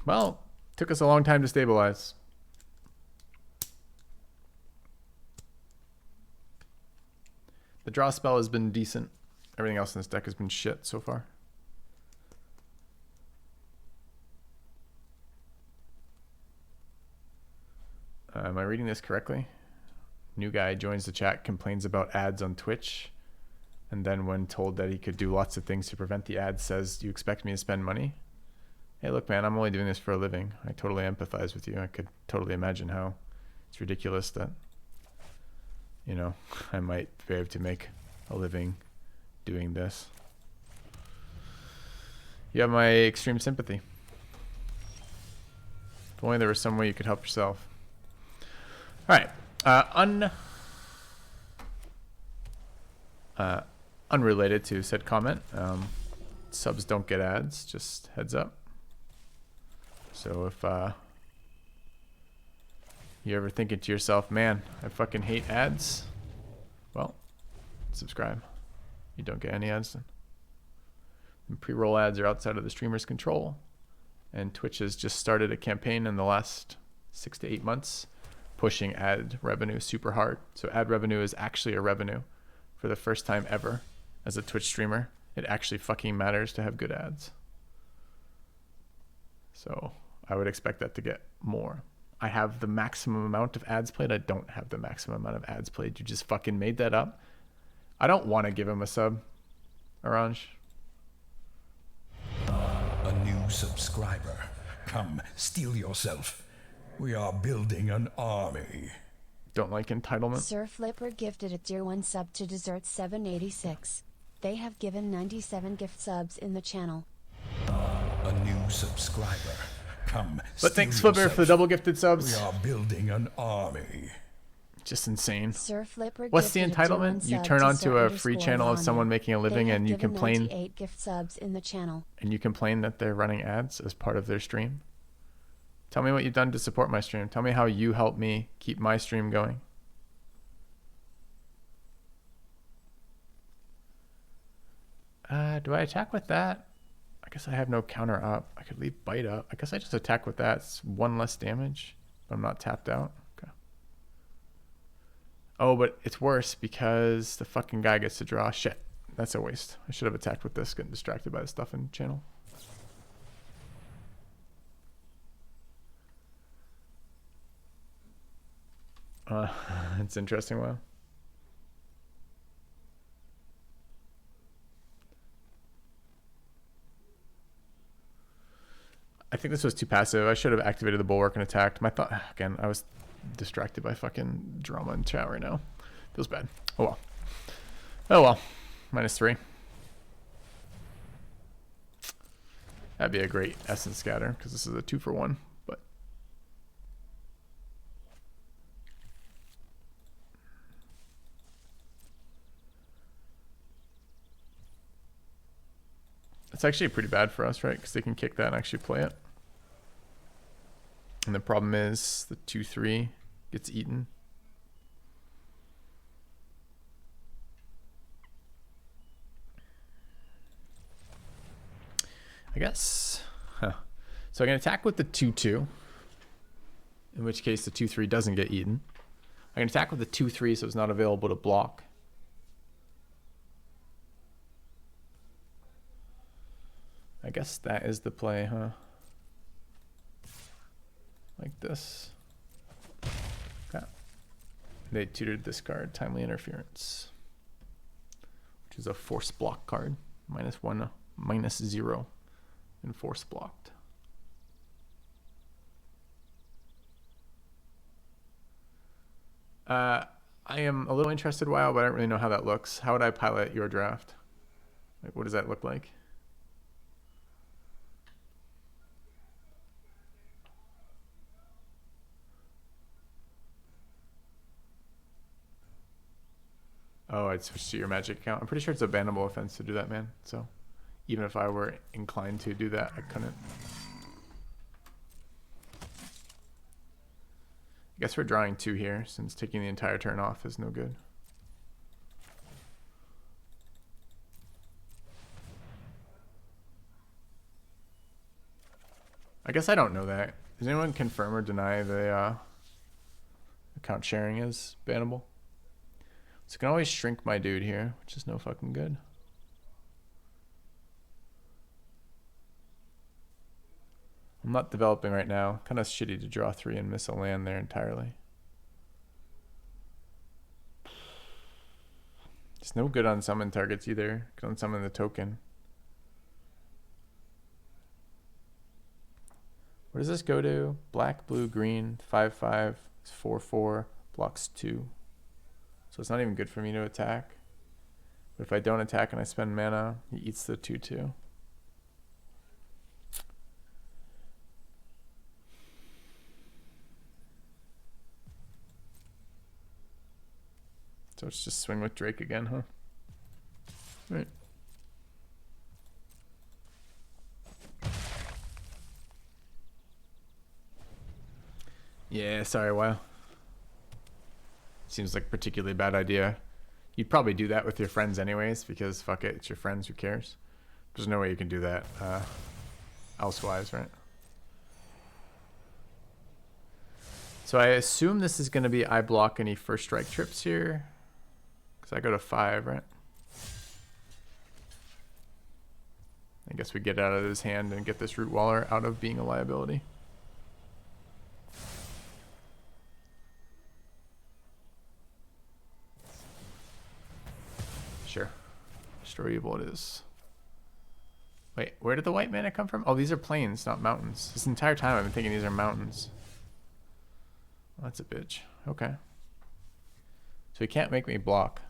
Well, took us a long time to stabilize. The draw spell has been decent. Everything else in this deck has been shit so far. Am I reading this correctly? New guy joins the chat, complains about ads on Twitch, and then when told that he could do lots of things to prevent the ads, says, "Do you expect me to spend money?" Hey, look, man, I'm only doing this for a living. I totally empathize with you. I could totally imagine how it's ridiculous that, you know, I might be able to make a living doing this. You have my extreme sympathy. If only there was some way you could help yourself. All right. Unrelated to said comment, subs don't get ads, just heads up. So if you're ever thinking to yourself, man, I fucking hate ads, well, subscribe. You don't get any ads then. And pre-roll ads are outside of the streamer's control. And Twitch has just started a campaign in the last 6 to 8 months pushing ad revenue super hard. So ad revenue is actually a revenue for the first time ever as a Twitch streamer. It actually fucking matters to have good ads. So I would expect that to get more. I have the maximum amount of ads played. I don't have the maximum amount of ads played. You just fucking made that up. I don't want to give him a sub. Orange. A new subscriber. Come, steel yourself. We are building an army. Don't like entitlement. Sir Flipper gifted a tier 1 sub to Dessert 786. They have given 97 gift subs in the channel. A new subscriber. Come, But thanks, steel Flipper, for the yourself. double gifted subs. We are building an army. Just insane. Sir Flipper What's the gifted a tier 1 entitlement? You sub turn to onto Sir a free _ channel of Lana. someone making a living They have and you given complain 98 gift subs in the channel. and you complain that they're running ads as part of their stream. Tell me what you've done to support my stream. Tell me how you help me keep my stream going. Do I attack with that? I guess I have no counter up. I could leave bite up. I guess I just attack with that. It's 1 less damage, but I'm not tapped out. Okay. Oh, but it's worse because the fucking guy gets to draw. Shit. That's a waste. I should have attacked with this, getting distracted by the stuff in the channel. It's interesting. Wow. I think this was too passive. I should have activated the bulwark and attacked. My thought, again, I was distracted by fucking drama in chat right now. Feels bad. Oh well. Oh well. -3. That'd be a great essence scatter because this is a 2-for-1. But it's actually pretty bad for us, right? Because they can kick that and actually play it. And the problem is the 2-3 gets eaten. I guess. Huh. So I can attack with the 2-2, in which case the 2-3 doesn't get eaten. I can attack with the 2-3 so it's not available to block. I guess that is the play, huh? Like this. Okay. They tutored this card, Timely Interference, which is a force block card. -1, -0, and force blocked. I am a little interested, WoW, but I don't really know how that looks. How would I pilot your draft? Like, what does that look like? Oh, I'd switch to your magic account. I'm pretty sure it's a bannable offense to do that, man. So even if I were inclined to do that, I couldn't. I guess we're drawing 2 here, since taking the entire turn off is no good. I guess I don't know that. Does anyone confirm or deny the account sharing is bannable? So I can always shrink my dude here, which is no fucking good. I'm not developing right now. Kind of shitty to draw 3 and miss a land there entirely. It's no good on summon targets either. Can unsummon the token. What does this go to? Black, blue, green, 5/5, 4/4, blocks 2. So it's not even good for me to attack. But if I don't attack and I spend mana, he eats the 2/2. So it's just swing with Drake again, huh? Right. Yeah, sorry, wow. Seems like a particularly bad idea. You'd probably do that with your friends anyways, because fuck it, it's your friends, who cares? There's no way you can do that elsewise, right? So I assume this is going to be I block any first strike trips here. Because I go to 5, right? I guess we get out of his hand and get this Root Waller out of being a liability. Destroy evil it is. Wait, where did the white mana come from? Oh, these are plains, not mountains. This entire time I've been thinking these are mountains. Well, that's a bitch. Okay. So he can't make me block.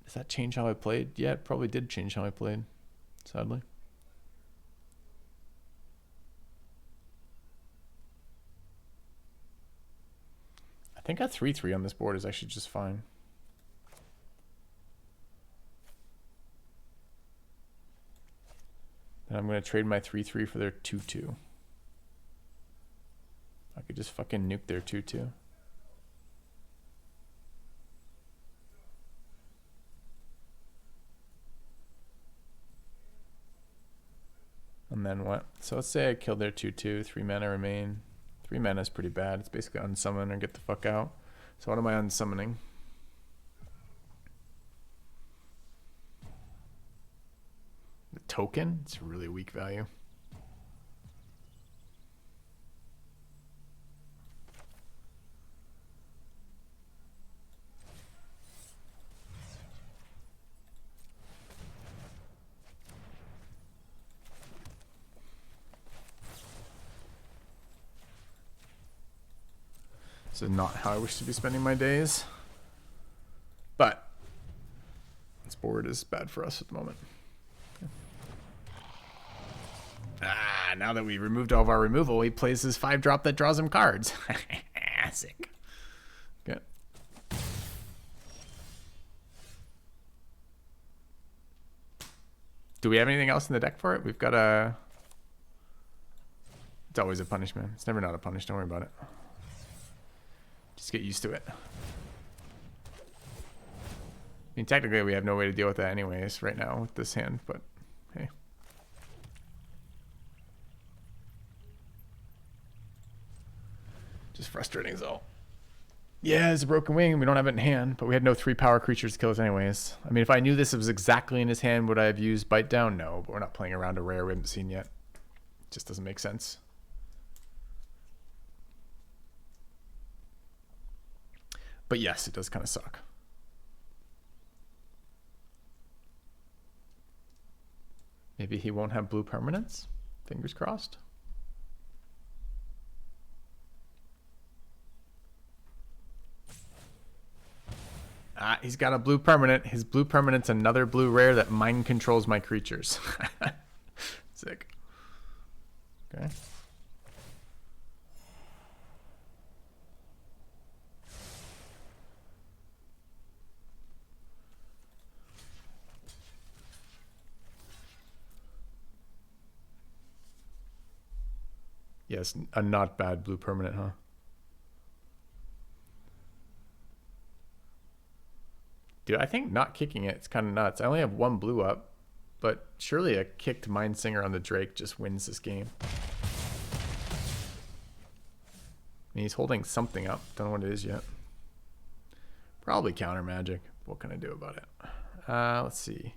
Does that change how I played? Yeah, it probably did change how I played, sadly. I think a 3/3 on this board is actually just fine. Then I'm going to trade my 3/3 for their 2/2. I could just fucking nuke their 2/2. And then what? So let's say I killed their 2/2, 3 mana remain. 3 mana is pretty bad. It's basically unsummon or get the fuck out. So what am I unsummoning? The token? It's a really weak value. This is not how I wish to be spending my days. But this board is bad for us at the moment. Okay. Ah, now that we removed all of our removal, he plays his 5-drop that draws him cards. Sick. Good. Do we have anything else in the deck for it? We've got a... It's always a punish, man. It's never not a punish. Don't worry about it. Just get used to it. I mean, technically, we have no way to deal with that anyways right now with this hand, but hey. Just frustrating as all. Yeah, it's a broken wing. We don't have it in hand, but we had no 3-power creatures to kill us anyways. I mean, if I knew this was exactly in his hand, would I have used Bite Down? No, but we're not playing around a rare we haven't seen yet. It just doesn't make sense. But yes, it does kind of suck. Maybe he won't have blue permanents? Fingers crossed. Ah, he's got a blue permanent. His blue permanent's another blue rare that mind controls my creatures. Sick. Okay. Yes, a not bad blue permanent, huh? Dude, I think not kicking it, it's kind of nuts. I only have 1 blue up, but surely a kicked Mind Singer on the Drake just wins this game. I mean, he's holding something up. Don't know what it is yet. Probably counter magic. What can I do about it? Let's see.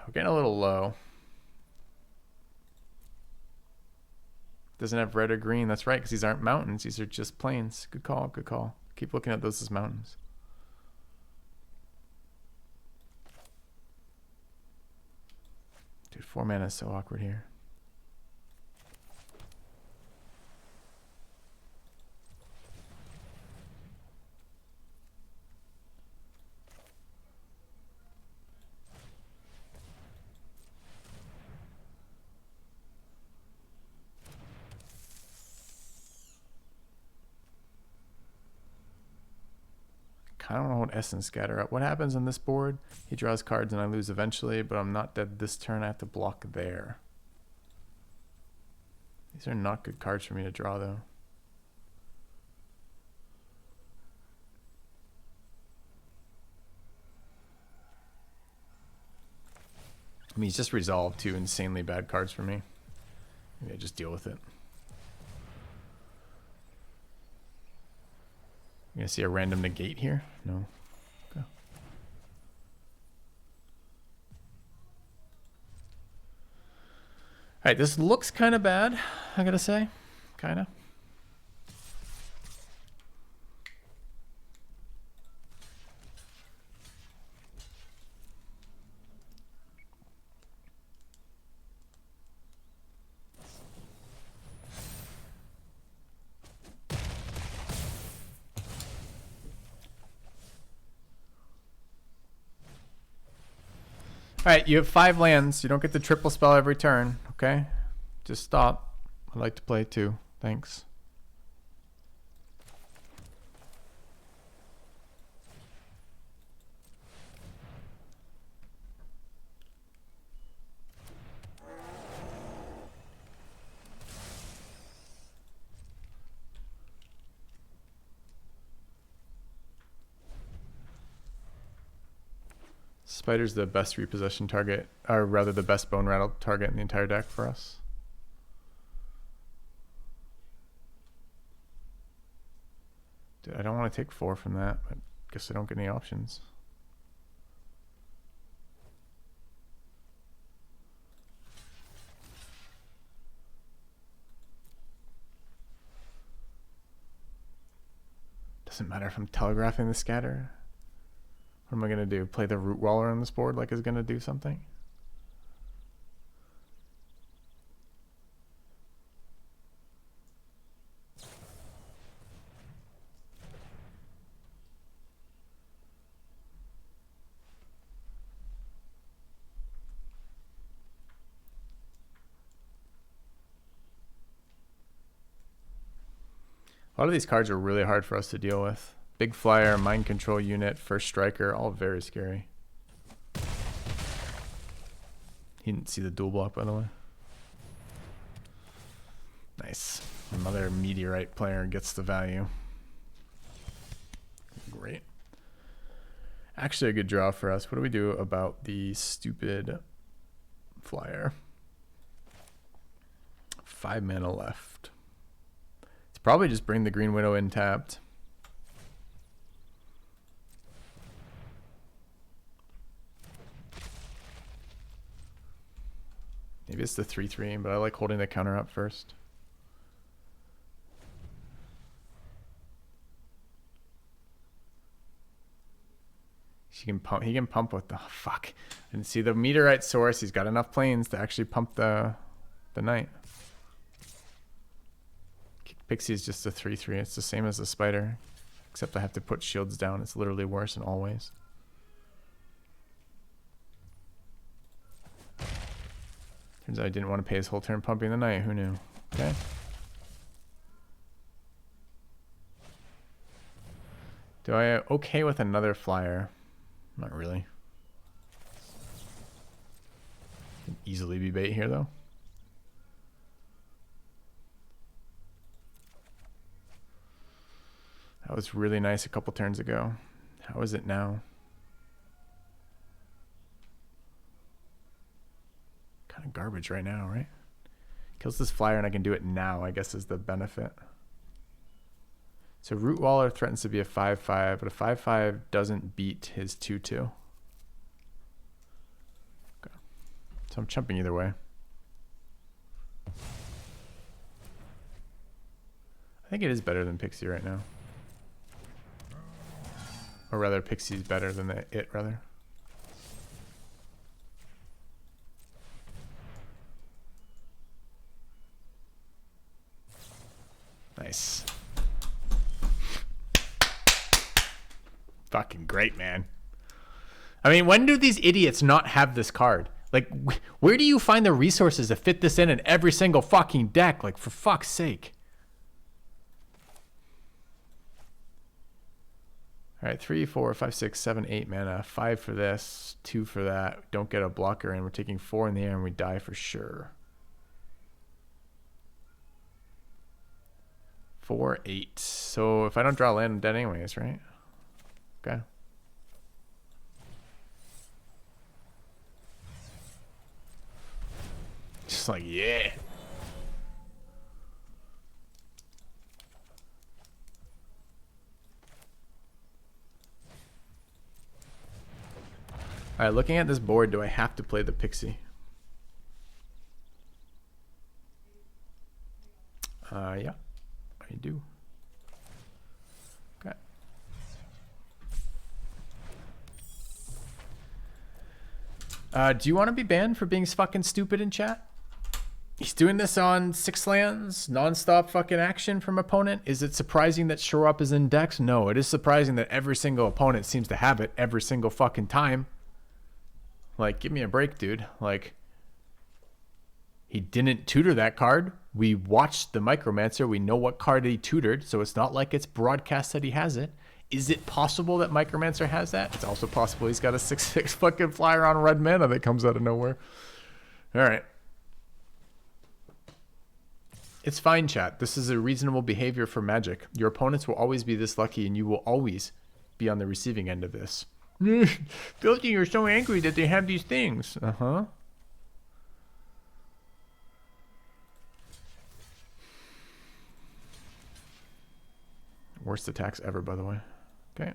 We're getting a little low. Doesn't have red or green. That's right, because these aren't mountains. These are just plains. Good call, good call. Keep looking at those as mountains. Dude, 4 mana is so awkward here. I don't know what Essence Scatter up. What happens on this board? He draws cards and I lose eventually, but I'm not dead this turn. I have to block there. These are not good cards for me to draw, though. I mean, he's just resolved 2 insanely bad cards for me. Maybe I just deal with it. You gonna see a random negate here? No. Okay. Alright, this looks kind of bad, I gotta say. Kind of. Alright, you have 5 lands. You don't get the triple spell every turn, okay? Just stop. I'd like to play too. Thanks. Spider's the best repossession target, or rather the best bone rattle target in the entire deck for us. Dude, I don't want to take 4 from that, but guess I don't get any options. Doesn't matter if I'm telegraphing the scatter. What am I going to do? Play the root waller on this board like it's going to do something? A lot of these cards are really hard for us to deal with. Big flyer, mind control unit, first striker, all very scary. He didn't see the dual block, by the way. Nice. Another meteorite player gets the value. Great. Actually a good draw for us. What do we do about the stupid flyer? 5 mana left. It's probably just bring the Green Widow in tapped. Maybe it's the 3/3, but I like holding the counter up first. He can pump with the fuck. I didn't see the meteorite source. He's got enough planes to actually pump the knight. Pixie is just a 3/3. It's the same as the spider, except I have to put shields down. It's literally worse in all ways. Turns out I didn't want to pay his whole turn pumping the knight. Who knew? Okay. Do I okay with another flyer? Not really. Can easily be bait here though. That was really nice a couple turns ago. How is it now? Kind of garbage right now, right? Kills this flyer and I can do it now, I guess is the benefit. So Root Waller threatens to be a 5/5, but a 5/5 doesn't beat his 2/2. Okay. So I'm chumping either way. I think it is better than Pixie right now. Or rather, Pixie's better than it, rather. Nice. Fucking great, man. I mean, when do these idiots not have this card? Like, where do you find the resources to fit this in every single fucking deck? Like, for fuck's sake. All right, 3, 4, 5, 6, 7, 8 mana. 5 for this, 2 for that. Don't get a blocker, and we're taking 4 in the air, and we die for sure. 4, 8. So if I don't draw land, I'm dead anyways, right? Okay. Just like, yeah. All right, looking at this board, do I have to play the Pixie? Yeah, I do. Okay. Do you want to be banned for being fucking stupid in chat? He's doing this on 6 lands, non-stop fucking action from opponent. Is it surprising that Show Up is in decks? No, it is surprising that every single opponent seems to have it every single fucking time. Like, give me a break, dude. Like, he didn't tutor that card. We watched the Micromancer. We know what card he tutored, so it's not like it's broadcast that he has it. Is it possible that Micromancer has that? It's also possible he's got a 6/6 fucking flyer on red mana that comes out of nowhere. All right. It's fine, chat. This is a reasonable behavior for Magic. Your opponents will always be this lucky, and you will always be on the receiving end of this. Filthy, you're so angry that they have these things. Uh-huh. Worst attacks ever, by the way. Okay.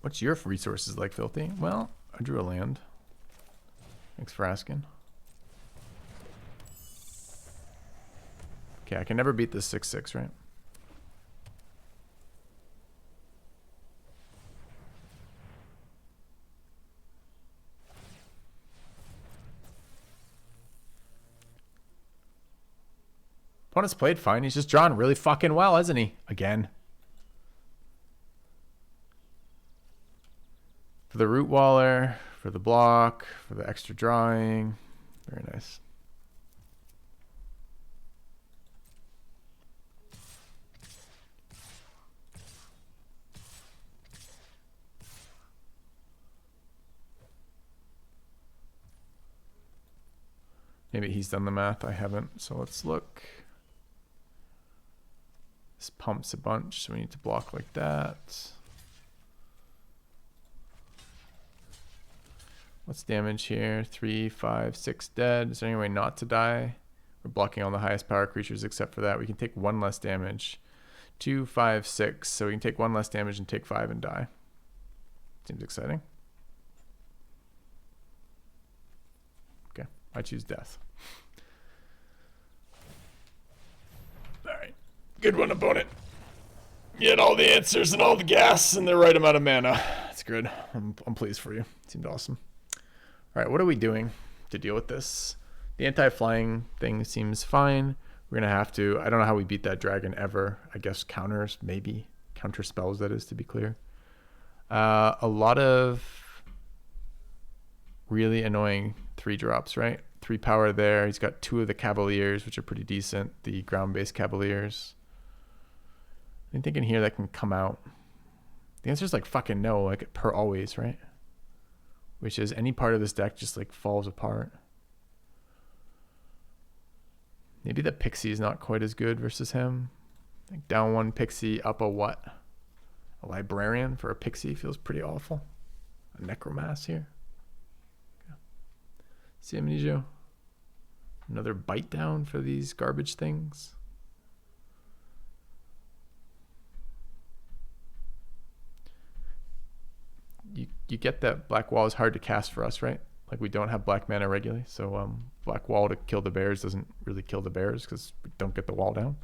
What's your resources like, Filthy? Well, I drew a land. Thanks for asking. Okay, I can never beat this 6/6, right? Opponent's played fine. He's just drawn really fucking well, hasn't he? Again. For the root waller, for the block, for the extra drawing. Very nice. Maybe he's done the math. I haven't. So let's look. This pumps a bunch, so we need to block like that. What's damage here? 3, 5, 6 dead. Is there any way not to die? We're blocking all the highest power creatures except for that. We can take 1 less damage. 2, 5, 6. So we can take 1 less damage and take 5 and die. Seems exciting. Okay, I choose death. Alright. Good one, opponent. You had all the answers and all the gas and the right amount of mana. That's good. I'm pleased for you. Seemed awesome. All right, what are we doing to deal with this? The anti-flying thing seems fine. We're going to have to... I don't know how we beat that dragon ever. I guess counters, maybe. Counter spells, that is, to be clear. A lot of really annoying 3-drops, right? 3 power there. He's got 2 of the Cavaliers, which are pretty decent. The ground-based Cavaliers. Anything in here that can come out? The answer is like fucking no, like per always, right? Which is any part of this deck just like falls apart. Maybe the Pixie is not quite as good versus him. Like down 1 Pixie, up a what? A Librarian for a Pixie feels pretty awful. A Necromass here. Okay. See Amnesia. Another bite down for these garbage things. You get that black wall is hard to cast for us, right? Like we don't have black mana regularly, so black wall to kill the bears doesn't really kill the bears because we don't get the wall down.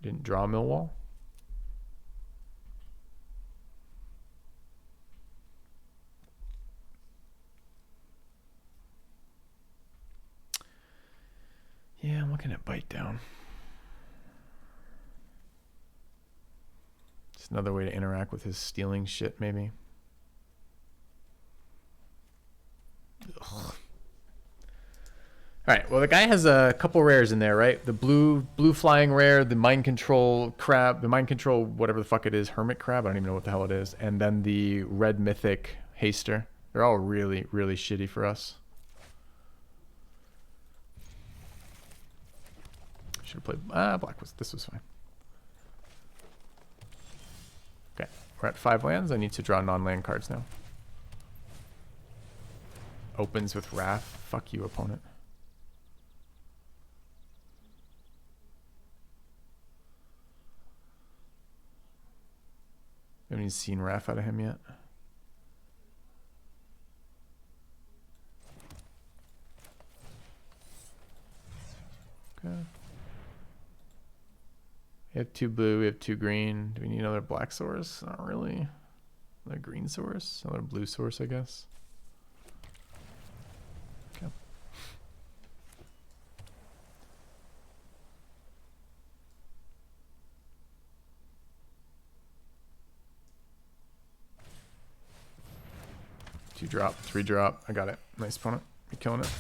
We didn't draw a mill wall. Yeah, I'm looking at bite down. Another way to interact with his stealing shit, maybe. Ugh. All right. Well, the guy has a couple rares in there, right? The blue flying rare, the mind control crab, the mind control whatever the fuck it is, hermit crab. I don't even know what the hell it is, and then the red mythic haster. They're all really, really shitty for us. Should have played black. This was fine. Okay, we're at 5 lands. I need to draw non-land cards now. Opens with Wrath. Fuck you, opponent. I haven't even seen Wrath out of him yet. Okay. We have 2 blue, we have 2 green. Do we need another black source? Not really. Another green source? Another blue source, I guess. Okay. 2 drop, 3 drop. I got it. Nice opponent. You're killing it.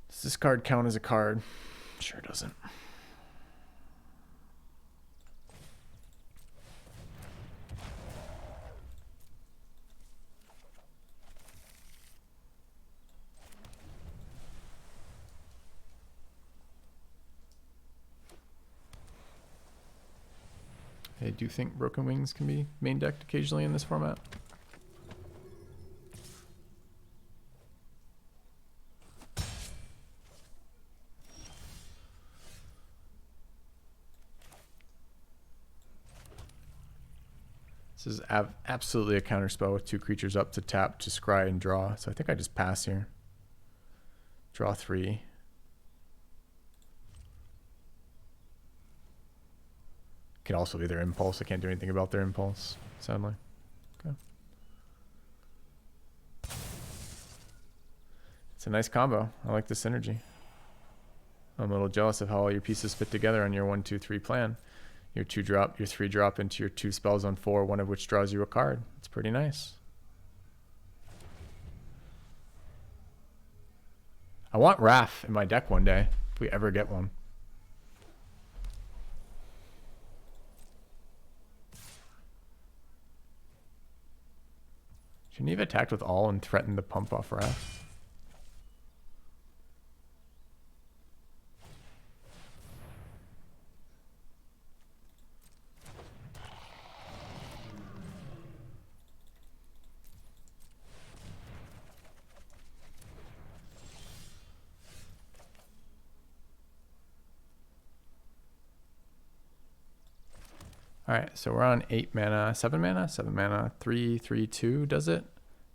Does this card count as a card? Sure doesn't. I do think Broken Wings can be main decked occasionally in this format. This is absolutely a counter spell with 2 creatures up to tap to scry and draw. So I think I just pass here. Draw 3. Can also be their impulse. I can't do anything about their impulse, sadly. Okay. It's a nice combo. I like the synergy. I'm a little jealous of how all your pieces fit together on your 1-2-3 plan. Your 2 drop, your 3 drop into your 2 spells on 4, one of which draws you a card. It's pretty nice. I want Wrath in my deck one day, if we ever get one. Shouldn't he have attacked with all and threatened to pump off Wrath? Alright, so we're on 8 mana, 7 mana, 7 mana, 3, 3, 2, does it?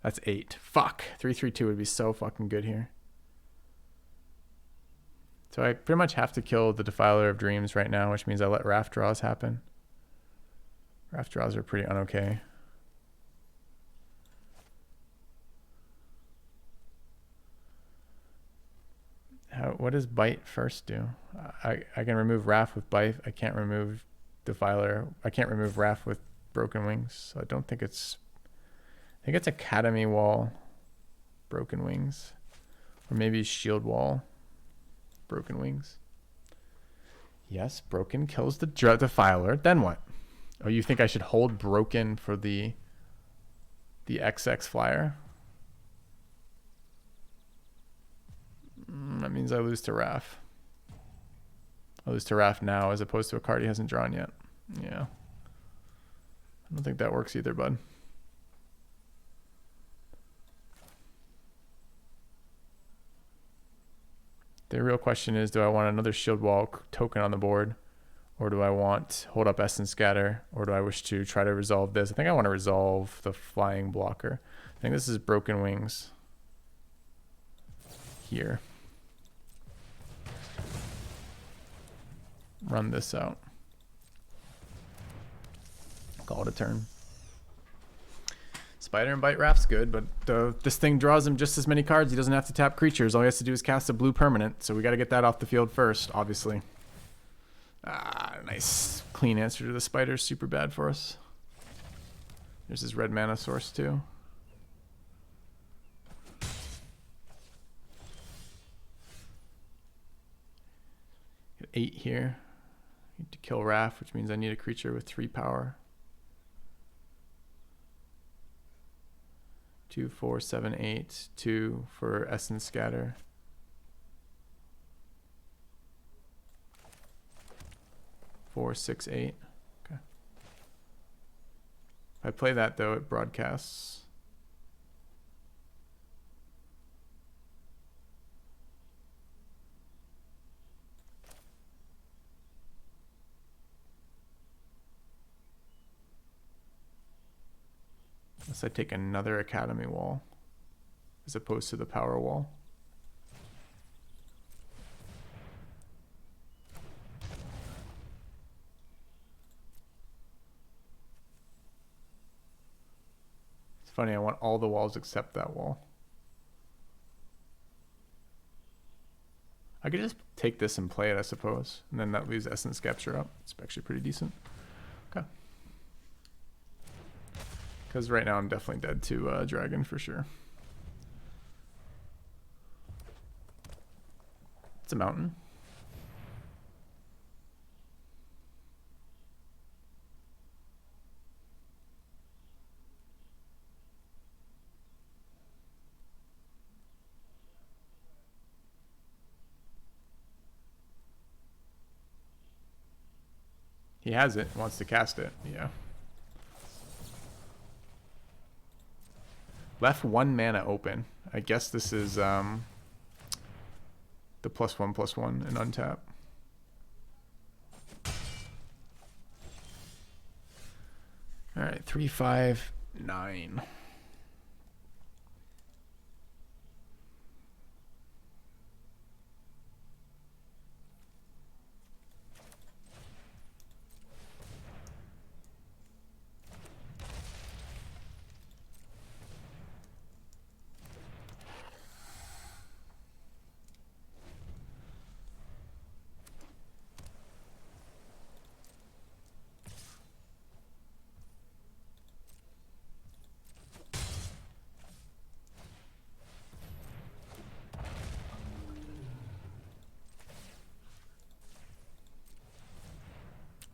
That's 8. Fuck. 3, 3, 2 would be so fucking good here. So I pretty much have to kill the Defiler of Dreams right now, which means I let Raft draws happen. Raft draws are pretty unokay. What does Bite first do? I can remove Raft with Bite. I can't remove Defiler. I can't remove Wrath with Broken Wings. So I don't think it's... I think it's Academy Wall, Broken Wings. Or maybe Shield Wall, Broken Wings. Yes, Broken kills the Defiler. Then what? Oh, you think I should hold Broken for the XX flyer? That means I lose to Wrath. I lose to Wrath now as opposed to a card he hasn't drawn yet. Yeah. I don't think that works either, bud. The real question is, do I want another Shield Wall token on the board? Or do I want Hold Up Essence Scatter? Or do I wish to try to resolve this? I think I want to resolve the flying blocker. I think this is Broken Wings here. Run this out. Call it a turn. Spider and Bite Raft's good, but this thing draws him just as many cards. He doesn't have to tap creatures. All he has to do is cast a blue permanent. So we got to get that off the field first, obviously. Nice clean answer to the Spider. Super bad for us. There's his red mana source too. Got 8 here. Need to kill Raft, which means I need a creature with 3 power. 2, 4, 7, 8. 2 for Essence Scatter. 4, 6, 8. Okay. If I play that though, it broadcasts. Unless I take another Academy Wall as opposed to the Power Wall. It's funny, I want all the walls except that wall. I could just take this and play it, I suppose. And then that leaves Essence Capture up. It's actually pretty decent. Okay. Because right now I'm definitely dead to dragon for sure. It's a mountain. He has it, wants to cast it, yeah. Left 1 mana open. I guess this is the +1/+1 and untap. Alright, 3, 5, 9.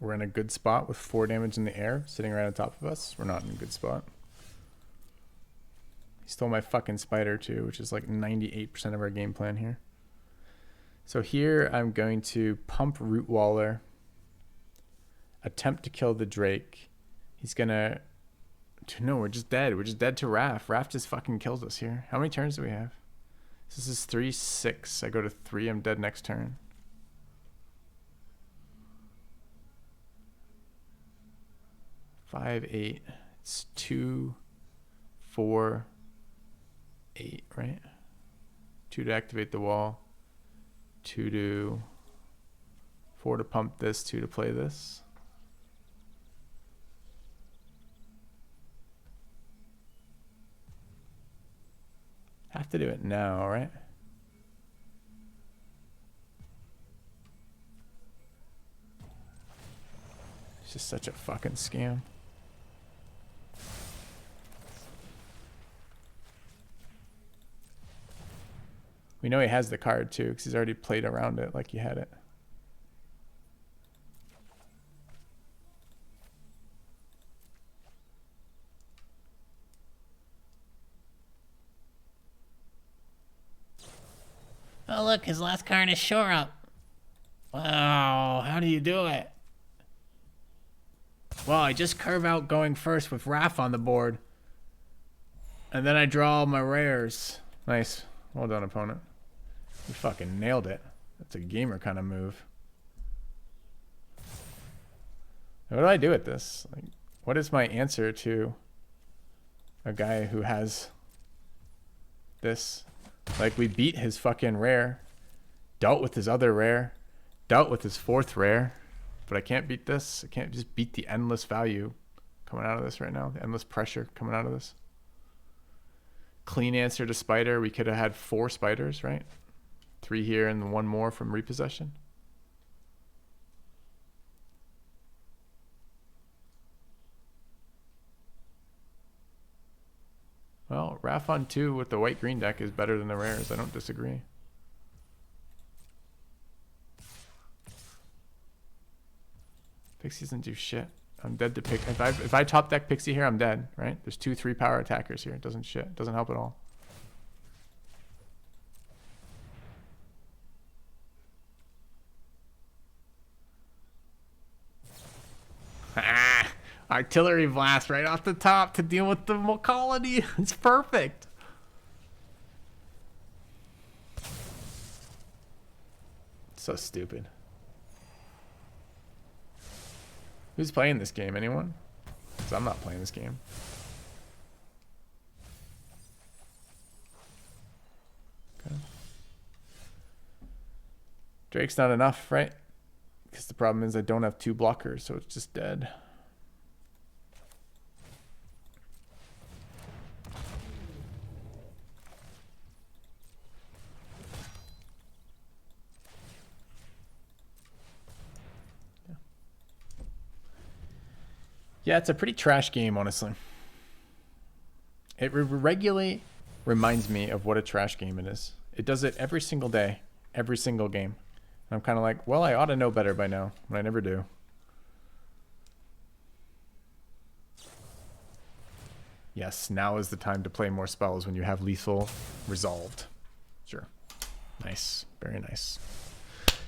We're in a good spot with 4 damage in the air, sitting right on top of us. We're not in a good spot. He stole my fucking spider too, which is like 98% of our game plan here. So here I'm going to pump Root Waller, attempt to kill the Drake. He's gonna... No, we're just dead. We're just dead to Raph. Raph just fucking kills us here. How many turns do we have? This is 3, 6. I go to 3, I'm dead next turn. 5, 8. It's 2, 4, 8, right? 2 to activate the wall. 2 to... 4 to pump this, 2 to play this. Have to do it now, right? It's just such a fucking scam. We know he has the card too, because he's already played around it like he had it. Oh look, his last card is Shore Up. Wow, how do you do it? Well, I just curve out going first with Raph on the board. And then I draw all my rares. Nice. Well done, opponent. You fucking nailed it. That's a gamer kind of move. What do I do with this? Like, what is my answer to a guy who has this? Like, we beat his fucking rare, dealt with his other rare, dealt with his 4th rare, but I can't beat this. I can't just beat the endless value coming out of this right now, the endless pressure coming out of this. Clean answer to spider. We could have had 4 spiders, right? 3 here and 1 more from repossession. Well, Raph on 2 with the white-green deck is better than the rares. I don't disagree. Pixie doesn't do shit. I'm dead to pick. If I top deck Pixie here, I'm dead, right? There's 2 3-power attackers here. It doesn't shit. It doesn't help at all. Artillery blast right off the top to deal with the colony. It's perfect. So stupid. Who's playing this game? Anyone? Because I'm not playing this game. Okay. Drake's not enough, right? Because the problem is I don't have 2 blockers, so it's just dead. Yeah, it's a pretty trash game, honestly. It regularly reminds me of what a trash game it is. It does it every single day, every single game. And I'm kind of like, well, I ought to know better by now, but I never do. Yes, now is the time to play more spells when you have lethal resolved. Sure. Nice. Very nice.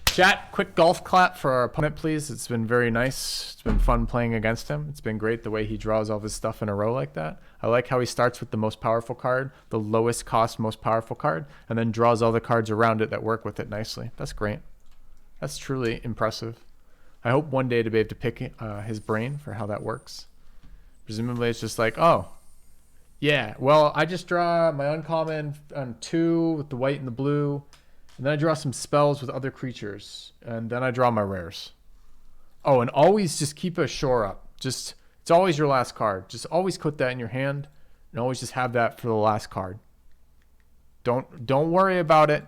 Chat, quick golf clap for our opponent, please. It's been very nice. It's been fun playing against him. It's been great the way he draws all of his stuff in a row like that. I like how he starts with the most powerful card, the lowest cost, most powerful card, and then draws all the cards around it that work with it nicely. That's great. That's truly impressive. I hope one day to be able to pick his brain for how that works. Presumably it's just like, oh, yeah, well, I just draw my uncommon on 2 with the white and the blue. And then I draw some spells with other creatures. And then I draw my rares. Oh, and always just keep a shore up. Just, it's always your last card. Just always put that in your hand. And always just have that for the last card. Don't worry about it.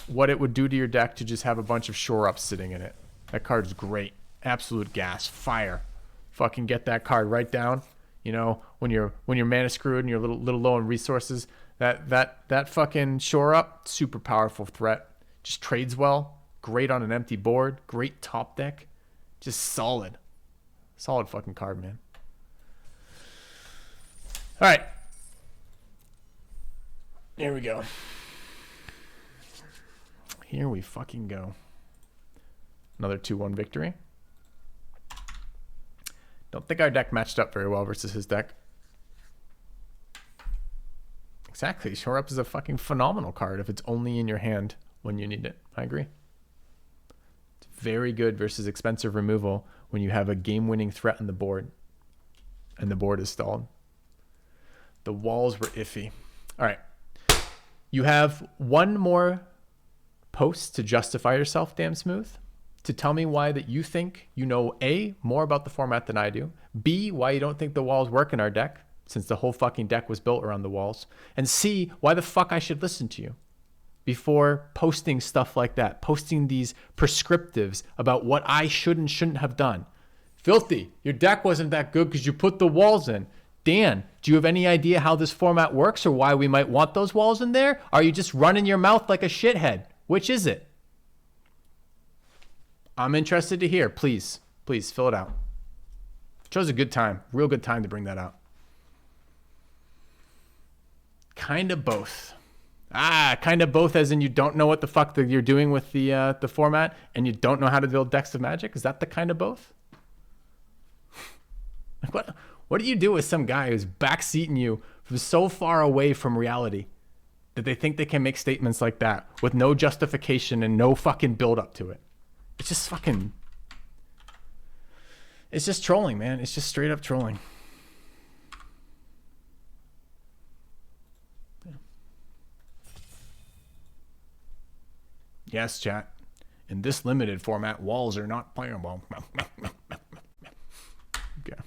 What it would do to your deck to just have a bunch of shore ups sitting in it. That card's great. Absolute gas. Fire. Fucking get that card right down. You know, when you're mana screwed and you're a little low on resources. That fucking shore up, super powerful threat. Just trades well. Great on an empty board. Great top deck. Just solid. Solid fucking card, man. All right. Here we go. Here we fucking go. Another 2-1 victory. Don't think our deck matched up very well versus his deck. Exactly. Shore Up is a fucking phenomenal card if it's only in your hand when you need it. I agree. It's very good versus expensive removal when you have a game-winning threat on the board and the board is stalled. The walls were iffy. All right. You have one more post to justify yourself, Damn Smooth, to tell me why that you think you know A, more about the format than I do, B, why you don't think the walls work in our deck, since the whole fucking deck was built around the walls, and C, why the fuck I should listen to you before posting stuff like that, posting these prescriptives about what I should and shouldn't have done. Filthy, your deck wasn't that good because you put the walls in. Dan, do you have any idea how this format works or why we might want those walls in there? Are you just running your mouth like a shithead? Which is it? I'm interested to hear. Please fill it out. Chose a good time, real good time to bring that out. Kind of both. Kind of both as in you don't know what the fuck that you're doing with the format and you don't know how to build decks of Magic? Is that the kind of both? What do you do with some guy who's backseating you from so far away from reality that they think they can make statements like that with no justification and no fucking build up to it? It's just fucking... It's just trolling, man. It's just straight up trolling. Yes, chat. In this limited format, walls are not playable. Okay.